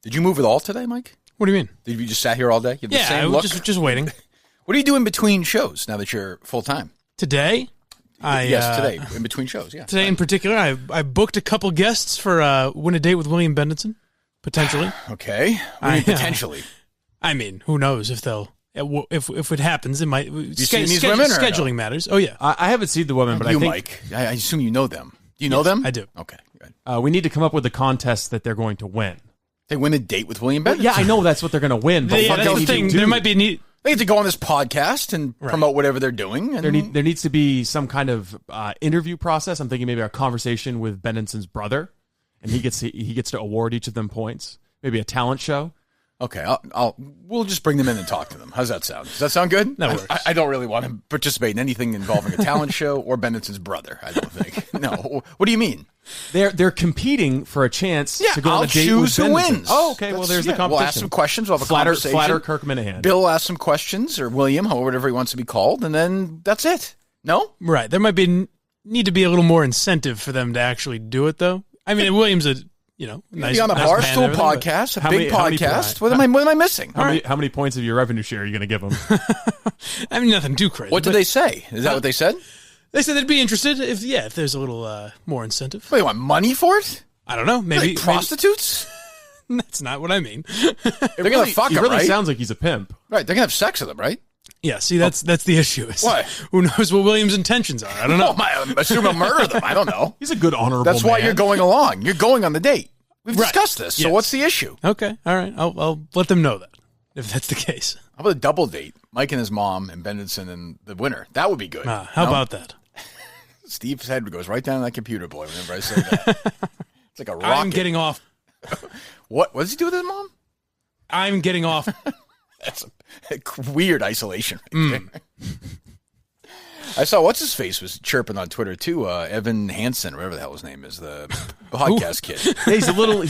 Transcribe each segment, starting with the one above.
Did you move at all today, Mike? What do you mean? Did you just sat here all day? You have the Yeah, same I look? was just waiting. What do you do in between shows now that you're full-time? Today? Yes, today, in between shows, yeah. Today in particular, I booked a couple guests for Win a Date with William Benditson, potentially. Okay. Potentially. I mean, who knows if they'll... If it happens, it might... seen these women or scheduling no? matters. Oh, yeah. I haven't seen the women, but I think... Mike. I assume you know them. Do you know them? I do. Okay, good. we need to come up with a contest that they're going to win. They win a date with William Benditson. Yeah, I know that's what they're going to win. But what that's else the do you thing. do? There might be a need... They get to go on this podcast and promote whatever they're doing. And There needs to be some kind of interview process. I'm thinking maybe a conversation with Bennison's brother, and he gets to award each of them points. Maybe a talent show. Okay, we'll just bring them in and talk to them. How's that sound? Does that sound good? That works. I don't really want to participate in anything involving a talent show or Bennison's brother. I don't think. No. What do you mean? They're competing for a chance to go on a date choose with who Bennison's. wins. Oh, okay. Well, there's the competition. We'll ask some questions. We'll have a conversation. Flatter Kirk Minihane. Bill will ask some questions, or William, or whatever he wants to be called, and then that's it. No? Right. There might need to be a little more incentive for them to actually do it, though. I mean, William's a nice. Be on a nice Barstool man, podcast, a big how many podcast. What am I missing? How many points of your revenue share are you going to give them? I mean, nothing too crazy. What did they say? Is that what they said? They said they'd be interested if there's a little more incentive. What, they want money for it? I don't know. Maybe prostitutes? That's not what I mean. They're going to fuck He him, really right? sounds like he's a pimp. Right, they're going to have sex with him, right? Yeah, see, that's the issue. What? Who knows what William's intentions are? I don't know. I assume he'll murder them. I don't know. He's a good, honorable That's why man. you're going along. You're going on the date. We've discussed this. So Yes. what's the issue? Okay, all right. I'll let them know that, if that's the case. How about a double date? Mike and his mom and Benson and the winner. That would be good. How about that? Steve's head goes right down to that computer, boy, whenever I say that. It's like a rocket. I'm getting off. What does he do with his mom? I'm getting off. That's a weird isolation right there. I saw what's-his-face was chirping on Twitter, too. Evan Hansen, whatever the hell his name is, the podcast kid. Yeah, he's a little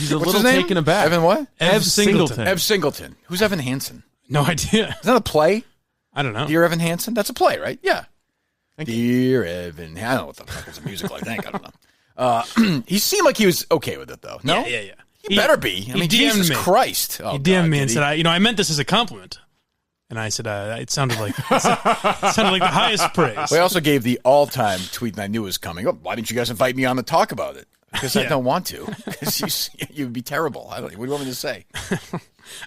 taken aback. Evan what? Ev Singleton. Ev Singleton. Who's Evan Hansen? No idea. Is that a play? I don't know. Dear Evan Hansen? That's a play, right? Yeah. Dear Evan. I don't know what the fuck is a musical, I think. I don't know. He seemed like he was okay with it, though. No? Yeah. He better be. I mean, Jesus Christ. Oh, he DM'd me and said, I meant this as a compliment. And I said, it sounded like the highest praise. Well, I also gave the all-time tweet, and I knew it was coming. Oh, why didn't you guys invite me on to talk about it? Because I don't want to. Because you'd be terrible. What do you want me to say? I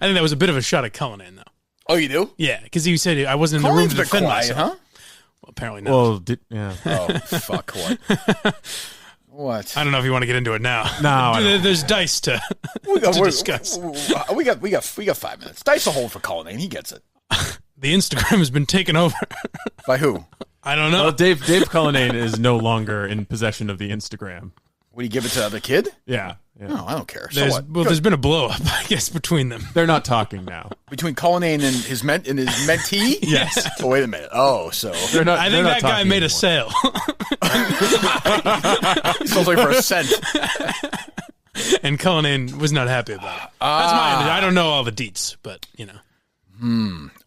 think that was a bit of a shot at Cullinane, though. Oh, you do? Yeah, because he said I wasn't in the room to defend quiet, myself. Huh? Well, apparently not. Well, yeah. Oh, fuck, what? What? I don't know if you want to get into it now. No, there's dice to discuss. We got 5 minutes. Dice a hold for Cullinane. He gets it. The Instagram has been taken over. By who? I don't know. Well, Dave Cullinane is no longer in possession of the Instagram. Would he give it to the other kid? Yeah. No, I don't care. So what? Well, there's been a blow-up, I guess, between them. They're not talking now. Between Cullinane and his mentee? Yes. Oh, wait a minute. Oh, so They're not. I think that guy made a sale. he's only for a cent. And Cullinane was not happy about it. That's my. I don't know all the deets, but you know.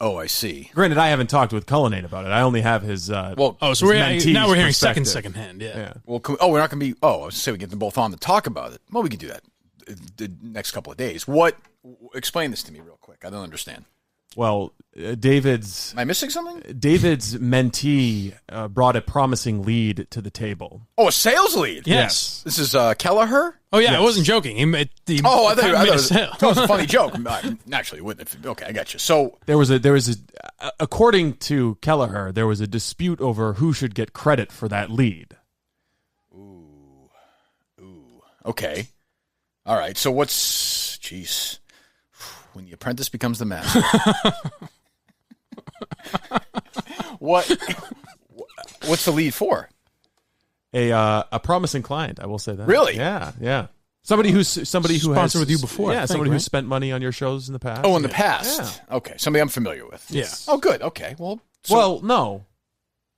Oh, I see. Granted, I haven't talked with Cullinane about it. I only have his. So his we're mentee's now we're hearing perspective. second hand. Yeah. Well, we're not going to be. Oh, I was say we get them both on to talk about it. Well, we can do that the next couple of days. Explain this to me real quick. I don't understand. Well, David's Am I missing something? mentee brought a promising lead to the table. Oh, a sales lead. Yes. This is Kelleher. Oh yeah, I wasn't joking. He made I thought made it a was, sale. that was a funny joke. Naturally, it wouldn't. Okay, I got you. So There was a according to Kelleher, there was a dispute over who should get credit for that lead. okay, all right. So jeez, when the apprentice becomes the master. What's the lead for? A promising client, I will say that. Really? Yeah. Somebody who has Sponsored with you before, I Yeah, think, somebody right? who's spent money on your shows in the past. Oh, in the past. Yeah. Okay, somebody I'm familiar with. Yeah. Oh, good. Okay. Well. No,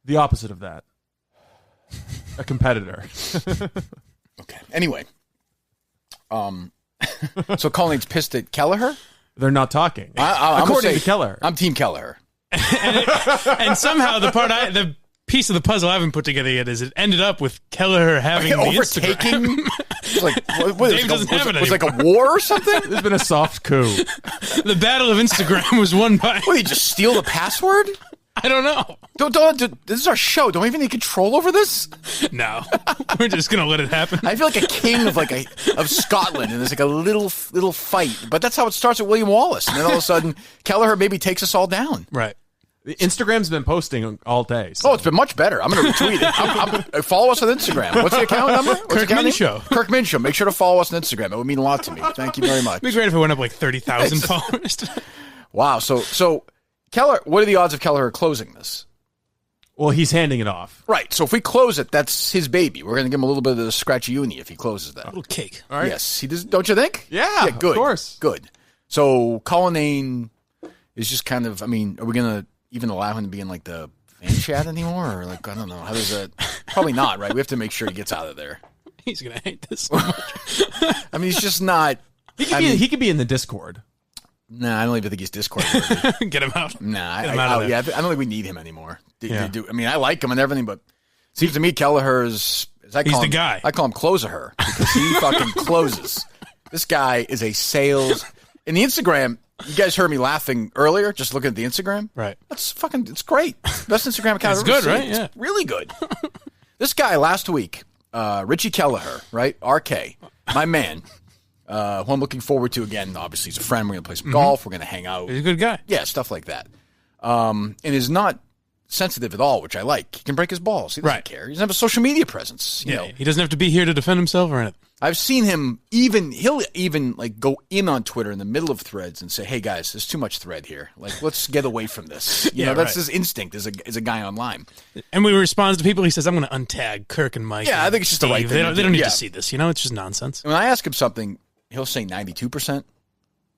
the opposite of that. A competitor. Okay. Anyway. So Colleen's pissed at Kelleher? They're not talking. I'm according gonna say, to Kelleher. I'm Team Kelleher. And somehow the piece of the puzzle I haven't put together yet is it ended up with Kelleher having the overtaking. Instagram. It's like what Dave doesn't have it was like a anymore. war or something. There's been a soft coup. The battle of Instagram was won by. What, you just steal the password? I don't know. Don't. This is our show. Don't we even need control over this? No, we're just gonna let it happen. I feel like a king of Scotland, and there's like a little fight. But that's how it starts with William Wallace, and then all of a sudden, Kelleher maybe takes us all down. Right. Instagram's been posting all day. So. Oh, it's been much better. I'm going to retweet it. Follow us on Instagram. What's the account number? What's Kirk the account Min Show. Kirk Min Show. Make sure to follow us on Instagram. It would mean a lot to me. Thank you very much. It'd be great if it went up like 30,000 followers. Wow. So Kelleher, what are the odds of Kelleher closing this? Well, he's handing it off. Right. So if we close it, that's his baby. We're going to give him a little bit of the scratchy uni if he closes that. A little cake. All right. Yes. He does. Don't you think? Yeah, good. of course. Good. So Cullinane is just kind of, I mean, are we going to even allow him to be in like the fan chat anymore? Or like, I don't know. How does that? Probably not, right? We have to make sure he gets out of there. He's gonna hate this so much. I mean, he's just not. He could be in the Discord. Nah, I don't even think he's Discord worthy. Get him out. Nah, Get him out of there. I don't think we need him anymore. Yeah. I mean, I like him and everything, but it seems to me Kelleher's. He's the guy. I call him Closer because he fucking closes. This guy is a sales. In the Instagram, you guys heard me laughing earlier, just looking at the Instagram. Right. It's great. Best Instagram account It's I've ever good, seen. right? Yeah. It's really good. This guy last week, Richie Kelleher, right? RK, my man, who I'm looking forward to again. Obviously, he's a friend. We're going to play some golf. We're going to hang out. He's a good guy. Yeah, stuff like that. And is not sensitive at all, which I like. He can break his balls. He doesn't care. He doesn't have a social media presence. You know. He doesn't have to be here to defend himself or anything. I've seen him he'll even like go in on Twitter in the middle of threads and say, "Hey guys, there's too much thread here. Like, let's get away from this." You know, that's his instinct as a guy online. And when he responds to people, he says, "I'm going to untag Kirk and Mike." Yeah, and I think it's just the right Steve. thing to They don't do. need Yeah. to see this. You know, it's just nonsense. When I ask him something, he'll say 92%,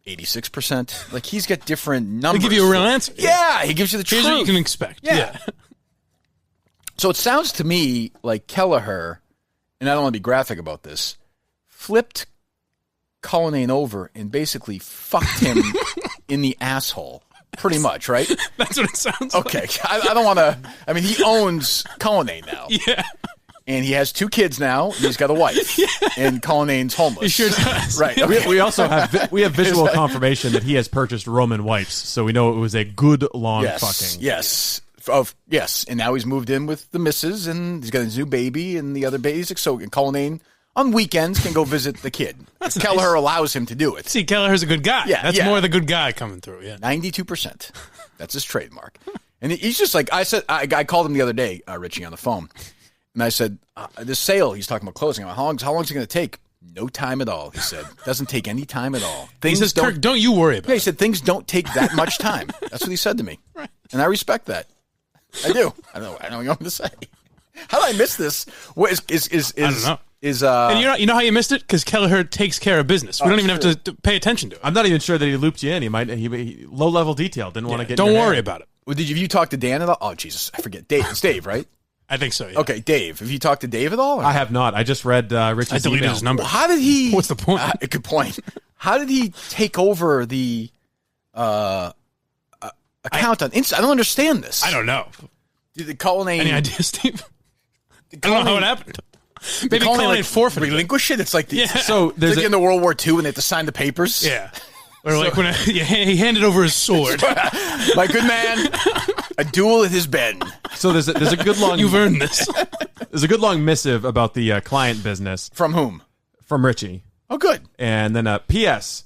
86%. Like he's got different numbers. He'll give you a real answer. Yeah, he gives you the Here's truth. what you can expect. Yeah. So it sounds to me like Kelleher, and I don't want to be graphic about this, flipped Cullinane over and basically fucked him in the asshole. Pretty much, right? That's what it sounds Okay. like. I don't want to. I mean, he owns Cullinane now. Yeah. And he has 2 kids now, and he's got a wife. Yeah. And Cullinane's homeless. He sure does. Right. We also have visual confirmation that he has purchased Roman wipes, so we know it was a good long fucking. Yes. Yes. And now he's moved in with the missus, and he's got his new baby and the other babies. So Cullinane on weekends can go visit the kid. That's Kelleher nice. allows him to do it. See, Kelleher's a good guy. Yeah, That's yeah. more the good guy coming through. Yeah. 92%. That's his trademark. And he's just like, I said, I called him the other day, Richie, on the phone. And I said, this sale, he's talking about closing. I'm like, how long's it going to take? No time at all, he said. Doesn't take any time at all. He says, Kirk, don't you worry about Yeah, he it. said, things don't take that much time. That's what he said to me. Right. And I respect that. I do. I don't know what to say. How did I miss this? What is I don't know. Is And you know how you missed it? Because Kelleher takes care of business. We don't even have to pay attention to it. I'm not even sure that he looped you in. He low level detail. Didn't want to get. Don't in your worry head. about it. well, did you talk to Dan at all? Oh Jesus, I forget. Dave, it's Dave, right? I think so, yeah. Okay, Dave. Have you talked to Dave at all? Or? I have not. I just read Richie's I deleted email. his number. Well, how did he? What's the point? Good point. How did he take over the account on Insta? I don't understand this. I don't know. Did the Cullinane? Any idea, Steve? I don't know how it happened. Maybe Cullinane, Cullinane forfeited. relinquish it. It's like the, Yeah. So it's there's like a, in the World War II when they have to sign the papers. Yeah. Or like when he handed over his sword. My good man, a duel it has been. so there's a good long You've earned this. there's a good long missive about the client business From whom? from Richie, Oh, good. and then P.S.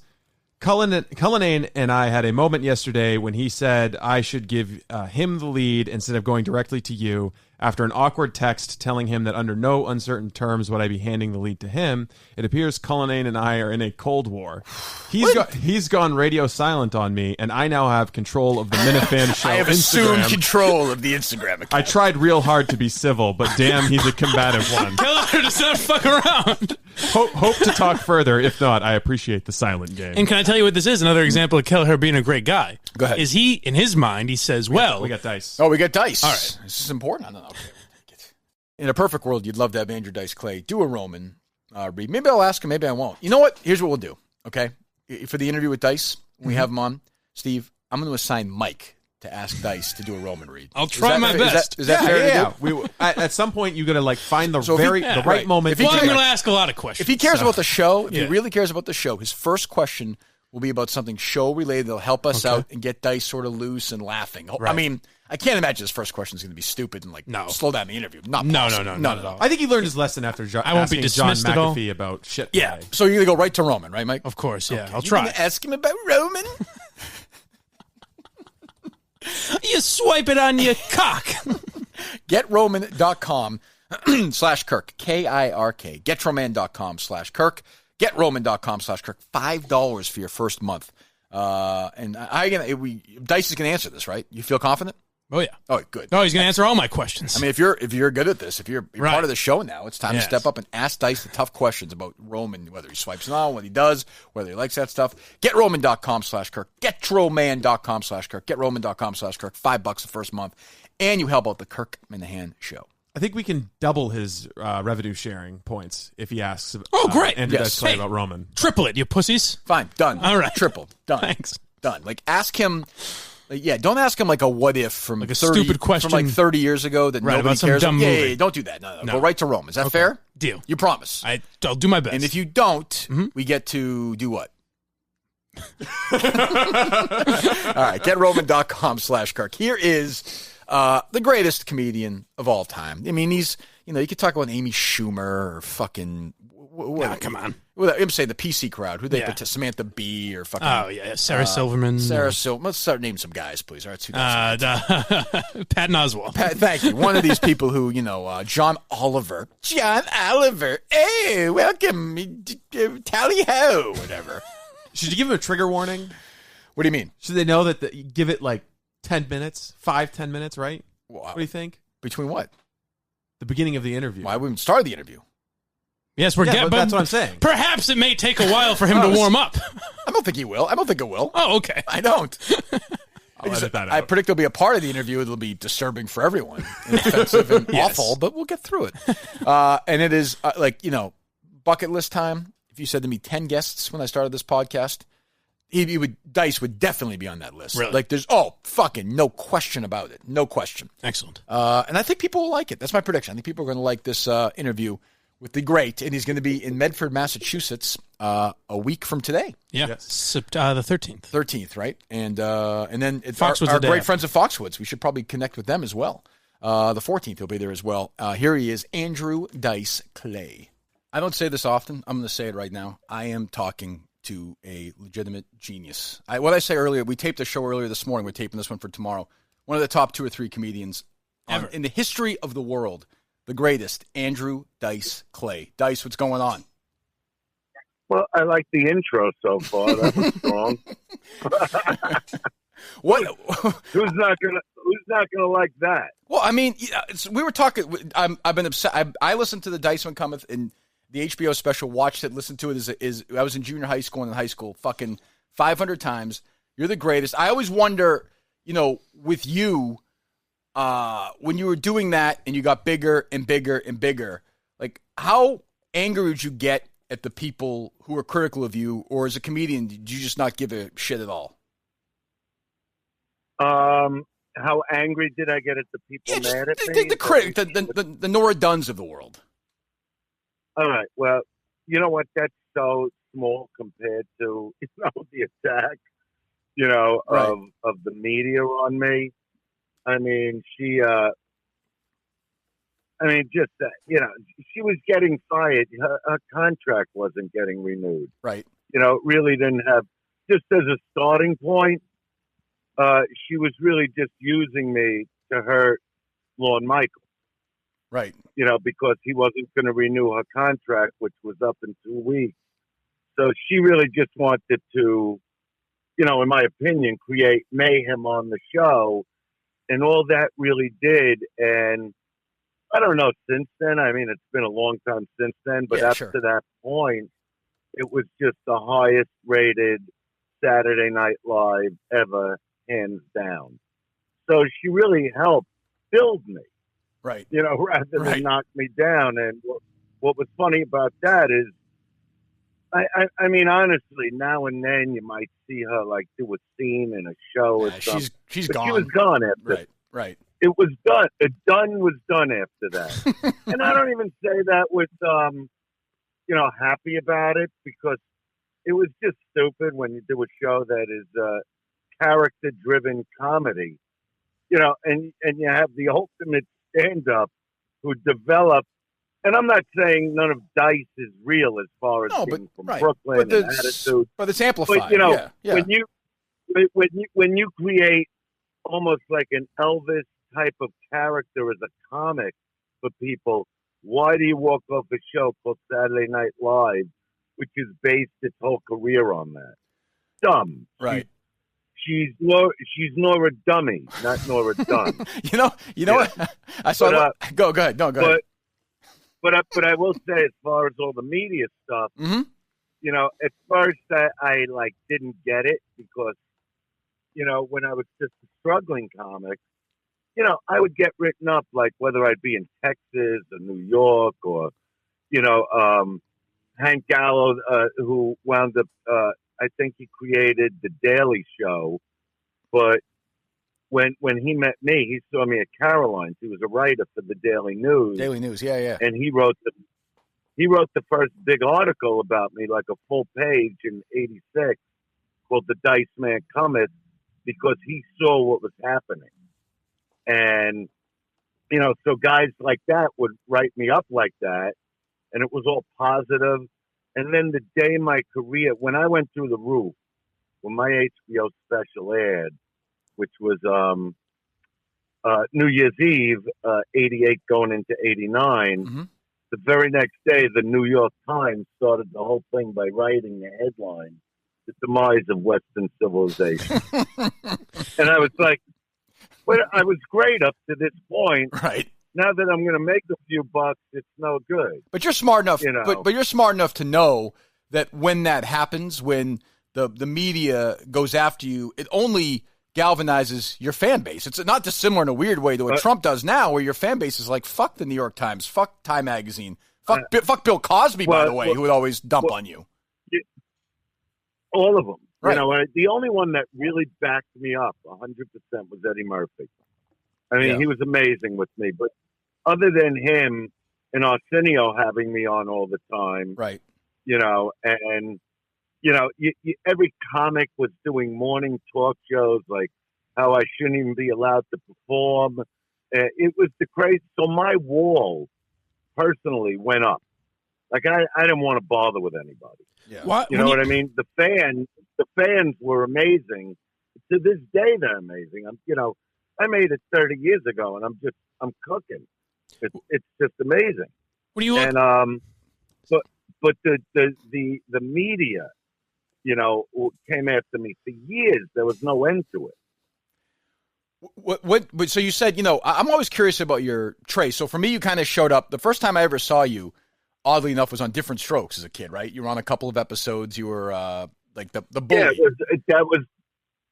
Cullinane and I had a moment yesterday when he said I should give him the lead instead of going directly to you. After an awkward text telling him that under no uncertain terms would I be handing the lead to him, it appears Cullinane and I are in a cold war. He's gone radio silent on me, and I now have control of the Minifan Show I have Instagram. assumed control of the Instagram account. I tried real hard to be civil, but damn, he's a combative one. Kelleher does not fuck around. Hope to talk further. If not, I appreciate the silent game. And can I tell you what this is? Another example of Kelleher being a great guy. Go ahead. Is he, in his mind, he says, well, we got dice. Oh, we got dice. All right. This is important. I don't know. Okay, take it. In a perfect world, you'd love to have Andrew Dice Clay do a Roman read. Maybe I'll ask him. Maybe I won't. You know what? Here's what we'll do. Okay, for the interview with Dice, when we have him on, Steve, I'm going to assign Mike to ask Dice to do a Roman read. I'll try my best. Is that fair to do? At some point, you got to find the the right moment. Well, I'm going to ask a lot of questions. If he cares about the show, if he really cares about the show, his first question will be about something show related that'll help us out and get Dice sort of loose and laughing. Right. I mean, I can't imagine his first question is going to be stupid and slow down the interview. Not No, not at all. I think he learned his lesson after I won't be asking John dismissed at all. McAfee about shit. Yeah. play. So you're going to go right to Roman, right, Mike? Of course, yeah. Okay. I'll You're try. gonna ask him about Roman? You swipe it on your cock. GetRoman.com /Kirk. KIRK. GetRoman.com/Kirk. GetRoman.com/Kirk. $5 for your first month. And Dice is going to answer this, right? You feel confident? Oh, yeah. Oh, good. Oh, he's going to answer all my questions. I mean, if you're good at this, if you're Right. part of the show now, it's time to step up and ask Dice the tough questions about Roman, whether he swipes it on, what he does, whether he likes that stuff. GetRoman.com/Kirk. GetRoman.com/Kirk. GetRoman.com/Kirk. $5 the first month, and you help out the Kirk Minihane Show. I think we can double his revenue sharing points if he asks. Oh, great. Andrew Yes. Dice Clay Hey. about Roman. Triple it, you pussies. Fine, done. All right. Triple, done. Thanks. Done. Like, ask him. Don't ask him like a what if from Like a 30, stupid question. from like 30 years ago that Right, nobody about some cares dumb about. movie. Yeah, don't do that. No. No. Go right to Roman. Is that fair? Deal. You promise. I'll do my best. And if you don't, we get to do what? All right, GetRoman.com/Kirk. Here is the greatest comedian of all time. I mean, he's, you could talk about Amy Schumer or fucking. Come on. Well, I'm saying the PC crowd. Who they Yeah. put Samantha Bee or fucking. Oh, yeah. Sarah Silverman. Sarah Silverman. Let's start naming some guys, please. All right, Patton Oswalt. Thank you. One of these people who, John Oliver. John Oliver. Hey, welcome. Tally ho. Whatever. Should you give him a trigger warning? What do you mean? Should they know that you give it like 10 minutes, 5-10 minutes, right? What do you think? Between what? The beginning of the interview. Why wouldn't start the interview? Yes, we're getting. but that's what I'm saying. Perhaps it may take a while for him to warm up. I don't think he will. I don't think it will. Oh, okay. I don't. I'll edit that out. I predict there'll be a part of the interview that'll be disturbing for everyone, and offensive and awful, but we'll get through it. And it is bucket list time. If you said to me 10 guests when I started this podcast, Dice would definitely be on that list. Really? Like there's fucking no question about it. No question. Excellent. And I think people will like it. That's my prediction. I think people are going to like this interview with the great, and he's going to be in Medford, Massachusetts, a week from today. Yeah. Yes. The 13th. 13th, right? And then it's Foxwoods our the day great after. friends of Foxwoods. We should probably connect with them as well. The 14th, he'll be there as well. Here he is, Andrew Dice Clay. I don't say this often. I'm going to say it right now. I am talking to a legitimate genius. What I say earlier, we taped a show earlier this morning. We're taping this one for tomorrow. One of the top 2 or 3 comedians Ever. in the history of the world. The greatest, Andrew Dice Clay. Dice, what's going on? Well, I like the intro so far. That was strong. What? Who's not gonna like that? Well, I mean, we were talking. I've been upset. I listened to the Dice One Cometh in the HBO special. Watched it. Listened to it. I was in junior high school and in high school. Fucking 500 times. You're the greatest. I always wonder, with you. When you were doing that and you got bigger and bigger and bigger, like how angry would you get at the people who were critical of you, or as a comedian, did you just not give a shit at all? How angry did I get at the people mad at me? The critic, the Nora Dunns of the world. All right. Well, you know what? That's so small compared to the attack, Right. of the media on me. I mean, she was getting fired. Her contract wasn't getting renewed. Right. Really didn't have, just as a starting point, she was really just using me to hurt Lorne Michael, Right. because he wasn't going to renew her contract, which was up in 2 weeks. So she really just wanted to, in my opinion, create mayhem on the show. And all that really did, and I don't know since then. I mean, it's been a long time since then, but Yeah, up sure. to that point, it was just the highest rated Saturday Night Live ever, hands down. So she really helped build me, Right. rather than Right. knock me down. And what was funny about that is I mean, honestly, now and then you might see her like do a scene in a show or something. She's but gone. She was gone after. Right. It was done. The done was done after that. And I don't even say that with happy about it, because it was just stupid when you do a show that is character driven comedy. And you have the ultimate stand up who develop. And I'm not saying none of Dice is real as far as being from Brooklyn and attitude, but it's amplified. But yeah. when you create almost like an Elvis type of character as a comic for people, why do you walk off a show called Saturday Night Live, which is based its whole career on that? Dumb, right? She's Nora Dummy, not Nora Dunn. you know what? I saw. Go ahead. No, go ahead. But I will say, as far as all the media stuff, mm-hmm. At first I didn't get it, because, when I was just a struggling comic, I would get written up, like whether I'd be in Texas or New York or, Hank Gallo, who wound up, I think he created The Daily Show, but when he met me, he saw me at Caroline's. He was a writer for the Daily News. Daily News, yeah. And he wrote the first big article about me, like a full page in '86, called "The Dice Man Cometh," because he saw what was happening. And so guys like that would write me up like that, and it was all positive. And then the day my career, when I went through the roof, when my HBO special aired, which was New Year's Eve, 88 going into 89. Mm-hmm. The very next day, the New York Times started the whole thing by writing the headline, "The Demise of Western Civilization." And I was like, well, I was great up to this point. Right. Now that I'm going to make a few bucks, it's no good. But you're smart enough, but you're smart enough to know that when that happens, when the media goes after you, it only galvanizes your fan base. It's not dissimilar in a weird way to what Trump does now, where your fan base is like, fuck the New York Times, fuck Time Magazine, fuck Bill Cosby, by the way, who would always dump on you. All of them. Right. The only one that really backed me up 100% was Eddie Murphy. I mean, he was amazing with me. But other than him and Arsenio having me on all the time, right? Every comic was doing morning talk shows, like how I shouldn't even be allowed to perform. It was the crazy. So my wall personally went up. Like I didn't want to bother with anybody. Yeah. What I mean? The fans were amazing. To this day, they're amazing. I made it 30 years ago, and I'm cooking. It's just amazing. When you look, and but the media, came after me for years. There was no end to it. What? So you said, I'm always curious about your trace. So for me, you kind of showed up. The first time I ever saw you, oddly enough, was on Different Strokes as a kid, right? You were on a couple of episodes. You were like the bully.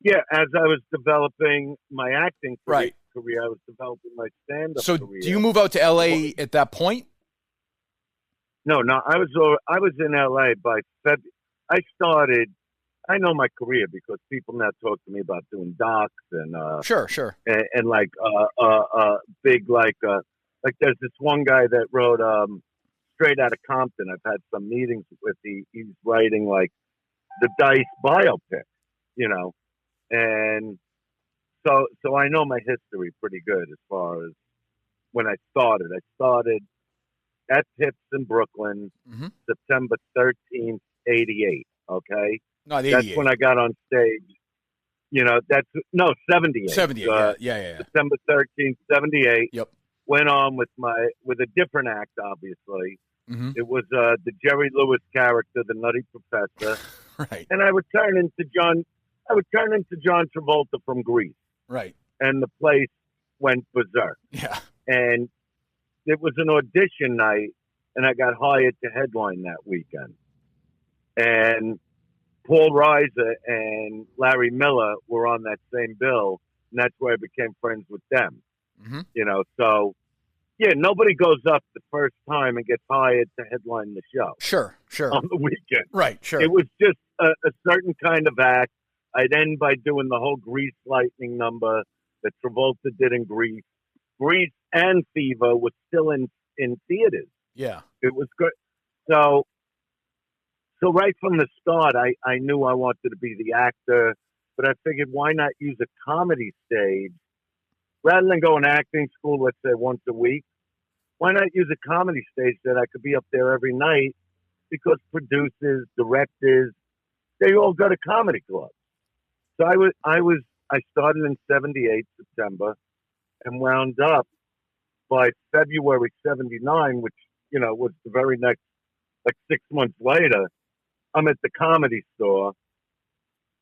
Yeah, as I was developing my acting career, I was developing my stand-up career. Do you move out to L.A. at that point? No, I was in L.A. by February. I know my career because people now talk to me about doing docs and sure, and like big like there's this one guy that wrote Straight Outta Compton. I've had some meetings with. He's writing like the Dice biopic, and so I know my history pretty good as far as when I started. I started at Pips in Brooklyn, September 13th, 88. Okay. No, that's when I got on stage. 78. 78. Yeah. September 13th, 78. Yep. Went on with a different act, obviously. Mm-hmm. It was the Jerry Lewis character, the Nutty Professor. Right. And I would turn into John Travolta from Grease. Right. And the place went berserk. Yeah. And it was an audition night, and I got hired to headline that weekend. And Paul Reiser and Larry Miller were on that same bill, and that's where I became friends with them. Mm-hmm. So Yeah, nobody goes up the first time and gets hired to headline the show Sure. on the weekend. Right, sure. It was just a certain kind of act. I'd end by doing the whole Grease Lightning number that Travolta did in Grease. Grease and Fever was still in theaters. Yeah. It was good. So right from the start, I knew I wanted to be the actor, but I figured why not use a comedy stage rather than go in acting school, let's say once a week. Why not use a comedy stage that I could be up there every night? Because producers, directors, they all go to comedy clubs. So I started in '78 September and wound up by February '79, which was the very next, like 6 months later. I'm at the Comedy Store.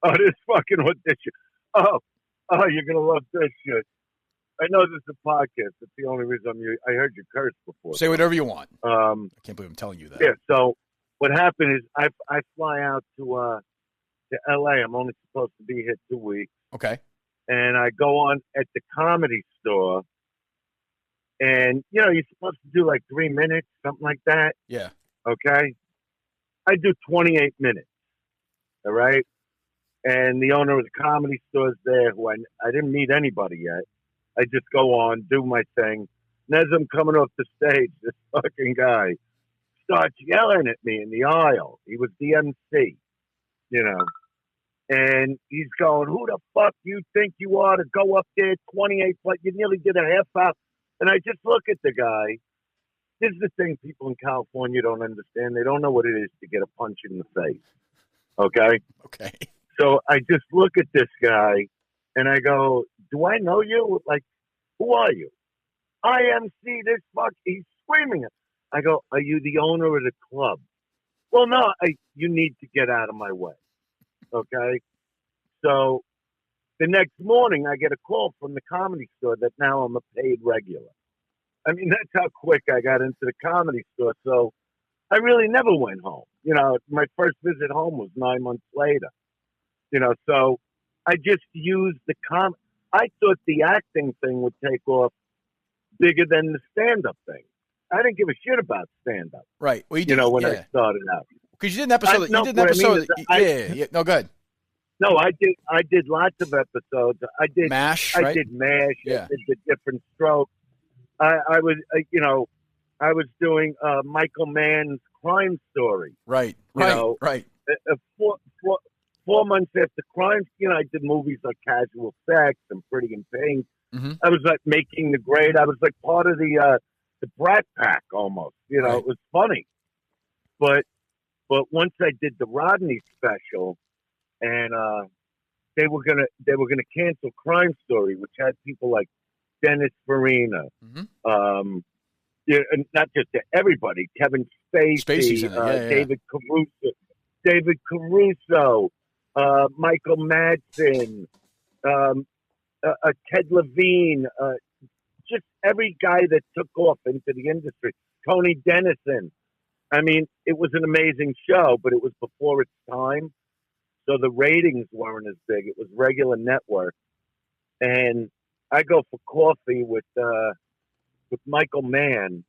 Oh, this fucking audition. Oh, you're gonna love this shit. I know this is a podcast. That's the only reason I heard you curse before. Say whatever you want. I can't believe I'm telling you that. Yeah. So what happened is I fly out to L.A. I'm only supposed to be here 2 weeks. Okay. And I go on at the Comedy Store, and you're supposed to do like 3 minutes, something like that. Yeah. Okay. I do 28 minutes. All right. And the owner of the Comedy Store is there, who I didn't meet anybody yet. I just go on, do my thing. And as I'm coming off the stage, this fucking guy starts yelling at me in the aisle. He was the MC, and he's going, "Who the fuck you think you are to go up there 28 plus? You nearly did a half hour." And I just look at the guy. This is the thing people in California don't understand. They don't know what it is to get a punch in the face. Okay? Okay. So I just look at this guy, and I go, "Do I know you? Like, who are you?" "IMC, this fuck." He's screaming it. I go, "Are you the owner of the club?" "Well, no, you need to get out of my way." Okay? So the next morning, I get a call from the Comedy Store that now I'm a paid regular. I mean, that's how quick I got into the Comedy Store. So I really never went home. My first visit home was 9 months later. So I just used I thought the acting thing would take off bigger than the stand-up thing. I didn't give a shit about stand-up. Right. Well, you did, when I started out. Because you did an episode. No, go ahead. No, I did lots of episodes. I did MASH. I Right? did MASH. Yeah. I did the Different Strokes. I was, I was doing Michael Mann's Crime Story. Right. You Right. know, 4 months after Crime, I did movies like Casual Sex and Pretty in Pink. Mm-hmm. I was like Making the Grade. I was like part of the Brat Pack almost. Right. It was funny. But once I did the Rodney special, and they were gonna cancel Crime Story, which had people like Dennis Farina, Mm-hmm. and not just everybody, Kevin Spacey's in it. Yeah. David Caruso, Michael Madsen, Ted Levine, just every guy that took off into the industry. Tony Dennison. I mean, it was an amazing show, but it was before its time. So the ratings weren't as big. It was regular network. And I go for coffee with Michael Mann,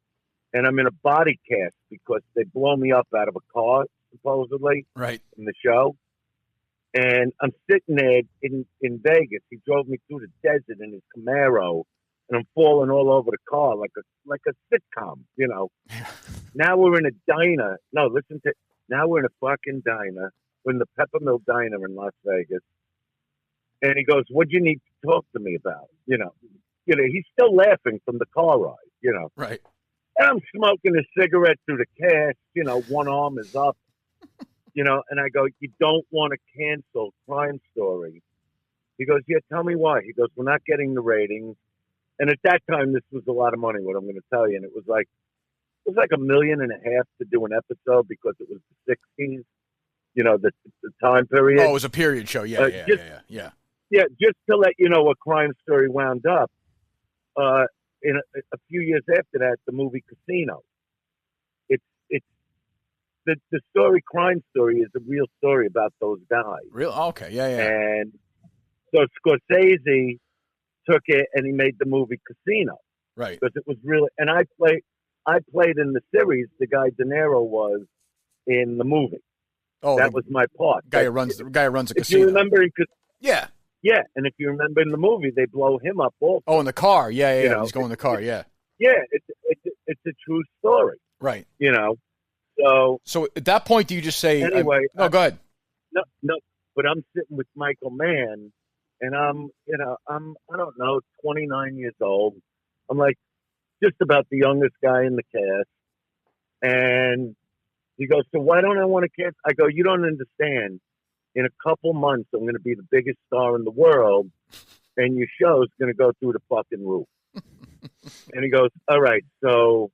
and I'm in a body cast because they blow me up out of a car, supposedly, Right. in the show. And I'm sitting there in Vegas. He drove me through the desert in his Camaro, and I'm falling all over the car like a sitcom, Now we're in a diner. No, listen to. Now we're in a fucking diner. We're in the Peppermill Diner in Las Vegas. And he goes, "What do you need to talk to me about?" He's still laughing from the car ride, Right. And I'm smoking a cigarette through the cast, one arm is up, and I go, "You don't want to cancel Crime Story." He goes, "Yeah, tell me why." He goes, "We're not getting the ratings." And at that time, this was a lot of money, what I'm going to tell you. And it was like $1.5 million to do an episode because it was the 60s, the time period. Oh, it was a period show. Yeah. Yeah, just to let you know what Crime Story wound up. In a few years after that, the movie Casino. It's the story. Crime Story is a real story about those guys. Real? Okay. Yeah. And so Scorsese took it and he made the movie Casino. Right. Because it was really, and I played in the series. The guy De Niro was in the movie. Oh, That was my part. guy who runs the If casino. you remember, Yeah. yeah, and if you remember in the movie, they blow him up also. Oh, in the car. Yeah. You know, He's going in the car. Yeah. Yeah, it's a true story. Right. You know, So at that point, do you just say, anyway? no, go ahead. No, but I'm sitting with Michael Mann, and I'm I don't know, 29 years old. I'm like just about the youngest guy in the cast, and he goes, "So why don't I want to cast?" I go, "You don't understand. In a couple months, I'm going to be the biggest star in the world, and your show's going to go through the fucking roof." And he goes, "All right, so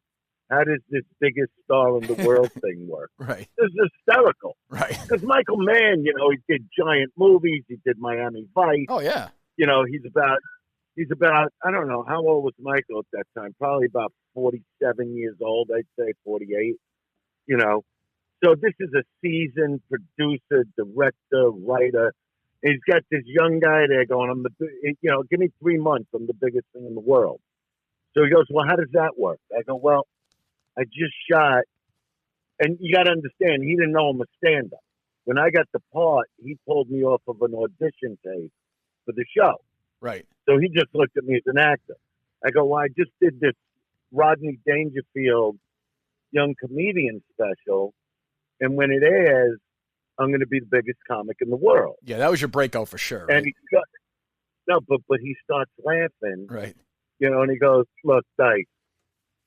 how does this biggest star in the world thing work?" Right. It's hysterical. Right. Because Michael Mann, you know, he did giant movies. He did Miami Vice. Oh, yeah. You know, he's about, I don't know, how old was Michael at that time? Probably about 47 years old, I'd say 48, you know. So this is a seasoned producer, director, writer. And he's got this young guy there going, give me 3 months, I'm the biggest thing in the world. So he goes, "Well, how does that work?" I go, "Well, I just shot," and you got to understand, he didn't know I'm a stand-up. When I got the part, he pulled me off of an audition tape for the show. Right. So he just looked at me as an actor. I go, "Well, I just did this Rodney Dangerfield young comedian special, and when it airs, I'm going to be the biggest comic in the world." Yeah, that was your breakout for sure. Right? And but he starts laughing, Right. you know, and he goes, "Look, Dice,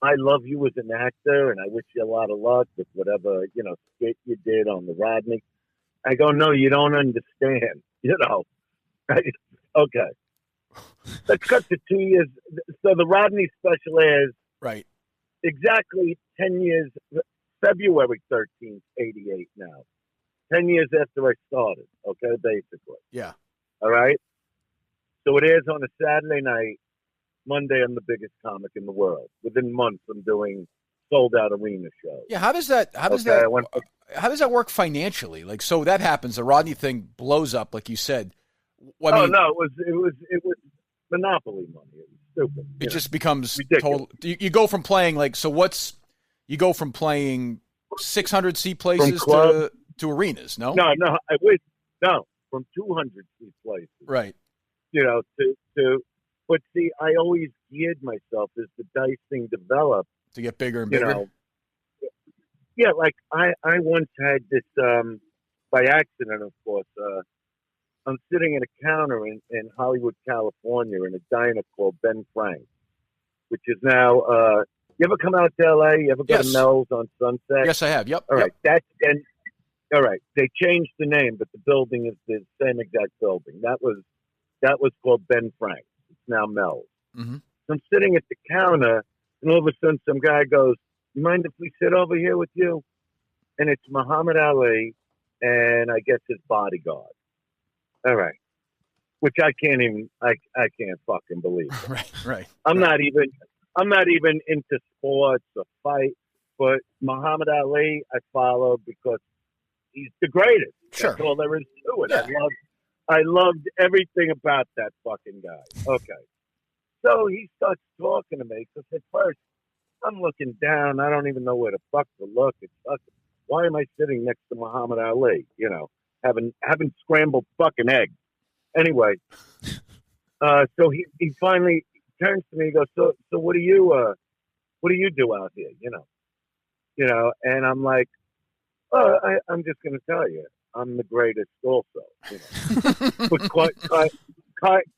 I love you as an actor, and I wish you a lot of luck with whatever, you know, skit you did on the Rodney." I go, "No, you don't understand." You know, okay. Let's cut to 2 years. So the Rodney special airs Right. exactly 10 years, February 13th, 88 now. 10 years after I started, okay, basically. Yeah. All right? So it airs on a Saturday night. Monday, I'm the biggest comic in the world. Within months, I'm doing sold-out arena shows. Yeah. How does that work financially? Like, so that happens. The Rodney thing blows up, like you said. Well, I mean, no, it was monopoly money. It was stupid. it just becomes ridiculous. total. You go from playing you go from playing 600 seat places to arenas. No. No, I wish from 200 seat places. Right. You know, to but see, I always geared myself as the Dice thing developed To get bigger and you bigger. know. Yeah, like I once had this by accident, of course. I'm sitting at a counter in Hollywood, California, in a diner called Ben Frank's, which is now. You ever come out to LA? You ever go to Mel's on Sunset? Yes, I have. Yep. All right, Yep. all right. They changed the name, but the building is the same exact building. That was called Ben Frank's. It's now Mel's. Mm-hmm. So I'm sitting at the counter, and all of a sudden, some guy goes, "You mind if we sit over here with you?" And it's Muhammad Ali, and I guess his bodyguard. All right, which I can't fucking believe. Right. I'm not even into sports or fight, but Muhammad Ali I follow because he's the greatest. Sure. That's all there is to it. Yeah. I loved everything about that fucking guy. Okay. So he starts talking to me because at first I'm looking down. I don't even know where the fuck to look. Why am I sitting next to Muhammad Ali? You know, having scrambled fucking eggs. Anyway, so he finally turns to me and goes, so what do you do out here? You know, and I'm like, "Oh, I'm just going to tell you, I'm the greatest also." You know, but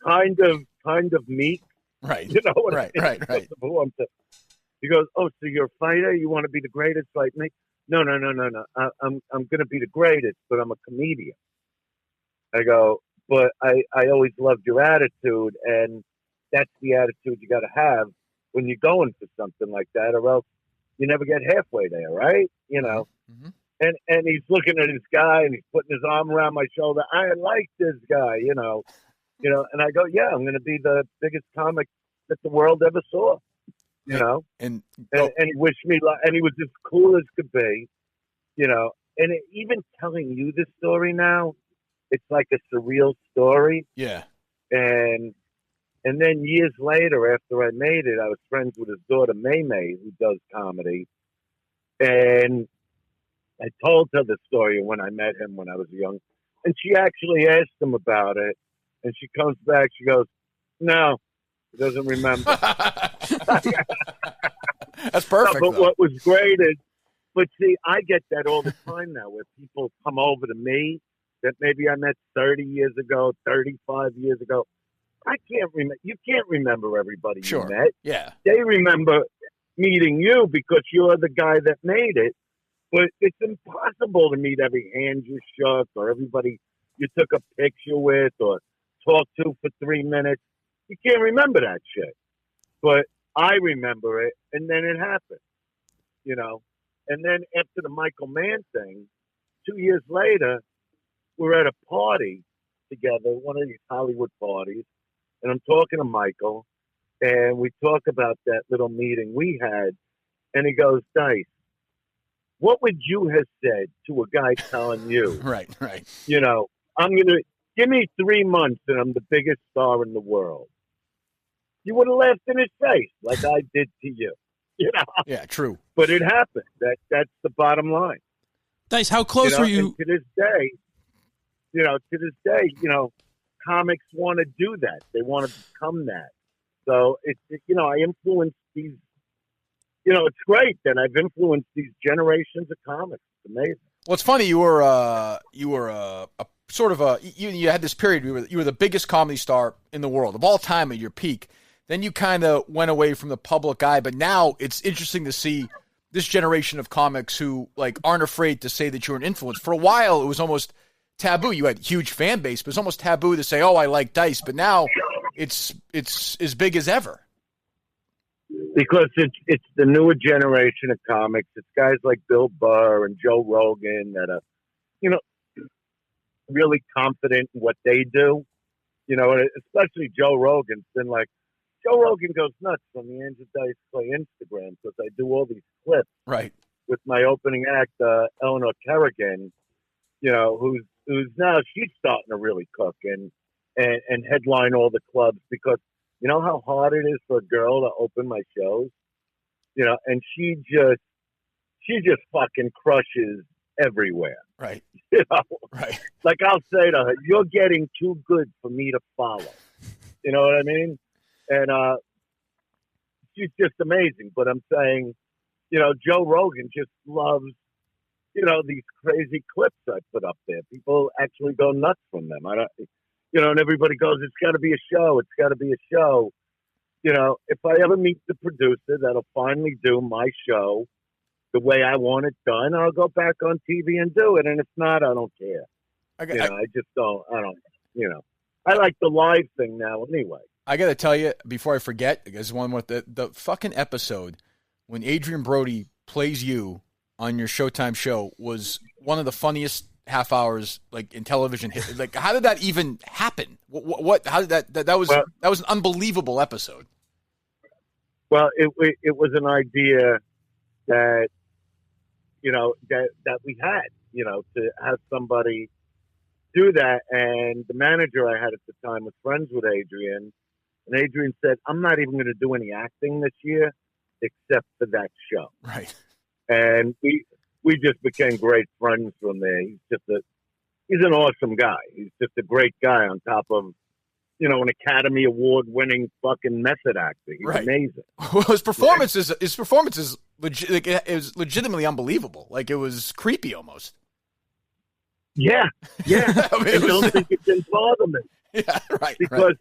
kind of meek. Right. You know what right, I mean? right. He goes, "Oh, so you're a fighter? You want to be the greatest like me?" No. I'm going to be the greatest, but I'm a comedian. I go, "But I always loved your attitude, and that's the attitude you got to have when you're going for something like that, or else you never get halfway there, right?" You know. Mm-hmm. And he's looking at this guy, and he's putting his arm around my shoulder. I like this guy, you know. And I go, "Yeah, I'm going to be the biggest comic that the world ever saw." You know, and he wished me luck, and he was as cool as could be, you know. And even telling you this story now, it's like a surreal story. Yeah. And And then years later, after I made it, I was friends with his daughter, May May, who does comedy. And I told her the story when I met him when I was young. And she actually asked him about it. And she comes back, she goes, no, he doesn't remember. That's perfect. No, but what was great is, but see, I get that all the time now where people come over to me that maybe I met 30 years ago, 35 years ago. I can't remember. You can't remember everybody you met. Yeah. They remember meeting you because you're the guy that made it. But it's impossible to meet every hand you shook or everybody you took a picture with or talked to for 3 minutes. You can't remember that shit. But I remember it, and then it happened, you know. And then after the Michael Mann thing, 2 years later, we're at a party together, one of these Hollywood parties, and I'm talking to Michael, and we talk about that little meeting we had, and he goes, Dice, what would you have said to a guy telling you, right, you know, I'm going to, give me 3 months and I'm the biggest star in the world? You would have laughed in his face like I did to you, you know? Yeah, true. But it happened. That's the bottom line. Dice, how close were you? And to this day, comics want to do that. They want to become that. So I influence these. It's great that I've influenced these generations of comics. It's amazing. Well, it's funny. You were a sort of a you had this period. You were the biggest comedy star in the world of all time at your peak. Then you kind of went away from the public eye, but now it's interesting to see this generation of comics who aren't afraid to say that you're an influence. For a while, it was almost taboo. You had a huge fan base, but it's almost taboo to say, "Oh, I like Dice." But now it's as big as ever. Because it's the newer generation of comics. It's guys like Bill Burr and Joe Rogan that are, really confident in what they do. And especially Joe Rogan's been Joe Rogan goes nuts on the Angel Dice Clay Instagram because I do all these clips right with my opening act, Eleanor Kerrigan, who's now she's starting to really cook and headline all the clubs because you know how hard it is for a girl to open my shows, and she just fucking crushes everywhere. Right. Right. Like I'll say to her, "You're getting too good for me to follow." You know what I mean? And she's just amazing. But I'm saying, Joe Rogan just loves, these crazy clips I put up there. People actually go nuts from them. And everybody goes, it's got to be a show. It's got to be a show. If I ever meet the producer that'll finally do my show the way I want it done, I'll go back on TV and do it. And if not, I don't care. I just don't. I don't. I like the live thing now anyway. I got to tell you before I forget, because one with the fucking episode when Adrian Brody plays you on your Showtime show was one of the funniest half hours in television. How did that even happen? What how did that was an unbelievable episode. Well, it was an idea that that we had, to have somebody do that. And the manager I had at the time was friends with Adrian, and Adrian said, "I'm not even going to do any acting this year except for that show." Right. And we just became great friends from there. He's an awesome guy. He's just a great guy on top of, an Academy Award winning fucking method actor. He's amazing. Well, his performance is legitimately unbelievable. It was creepy almost. Yeah. I don't think it can bother me. Yeah, right. Because,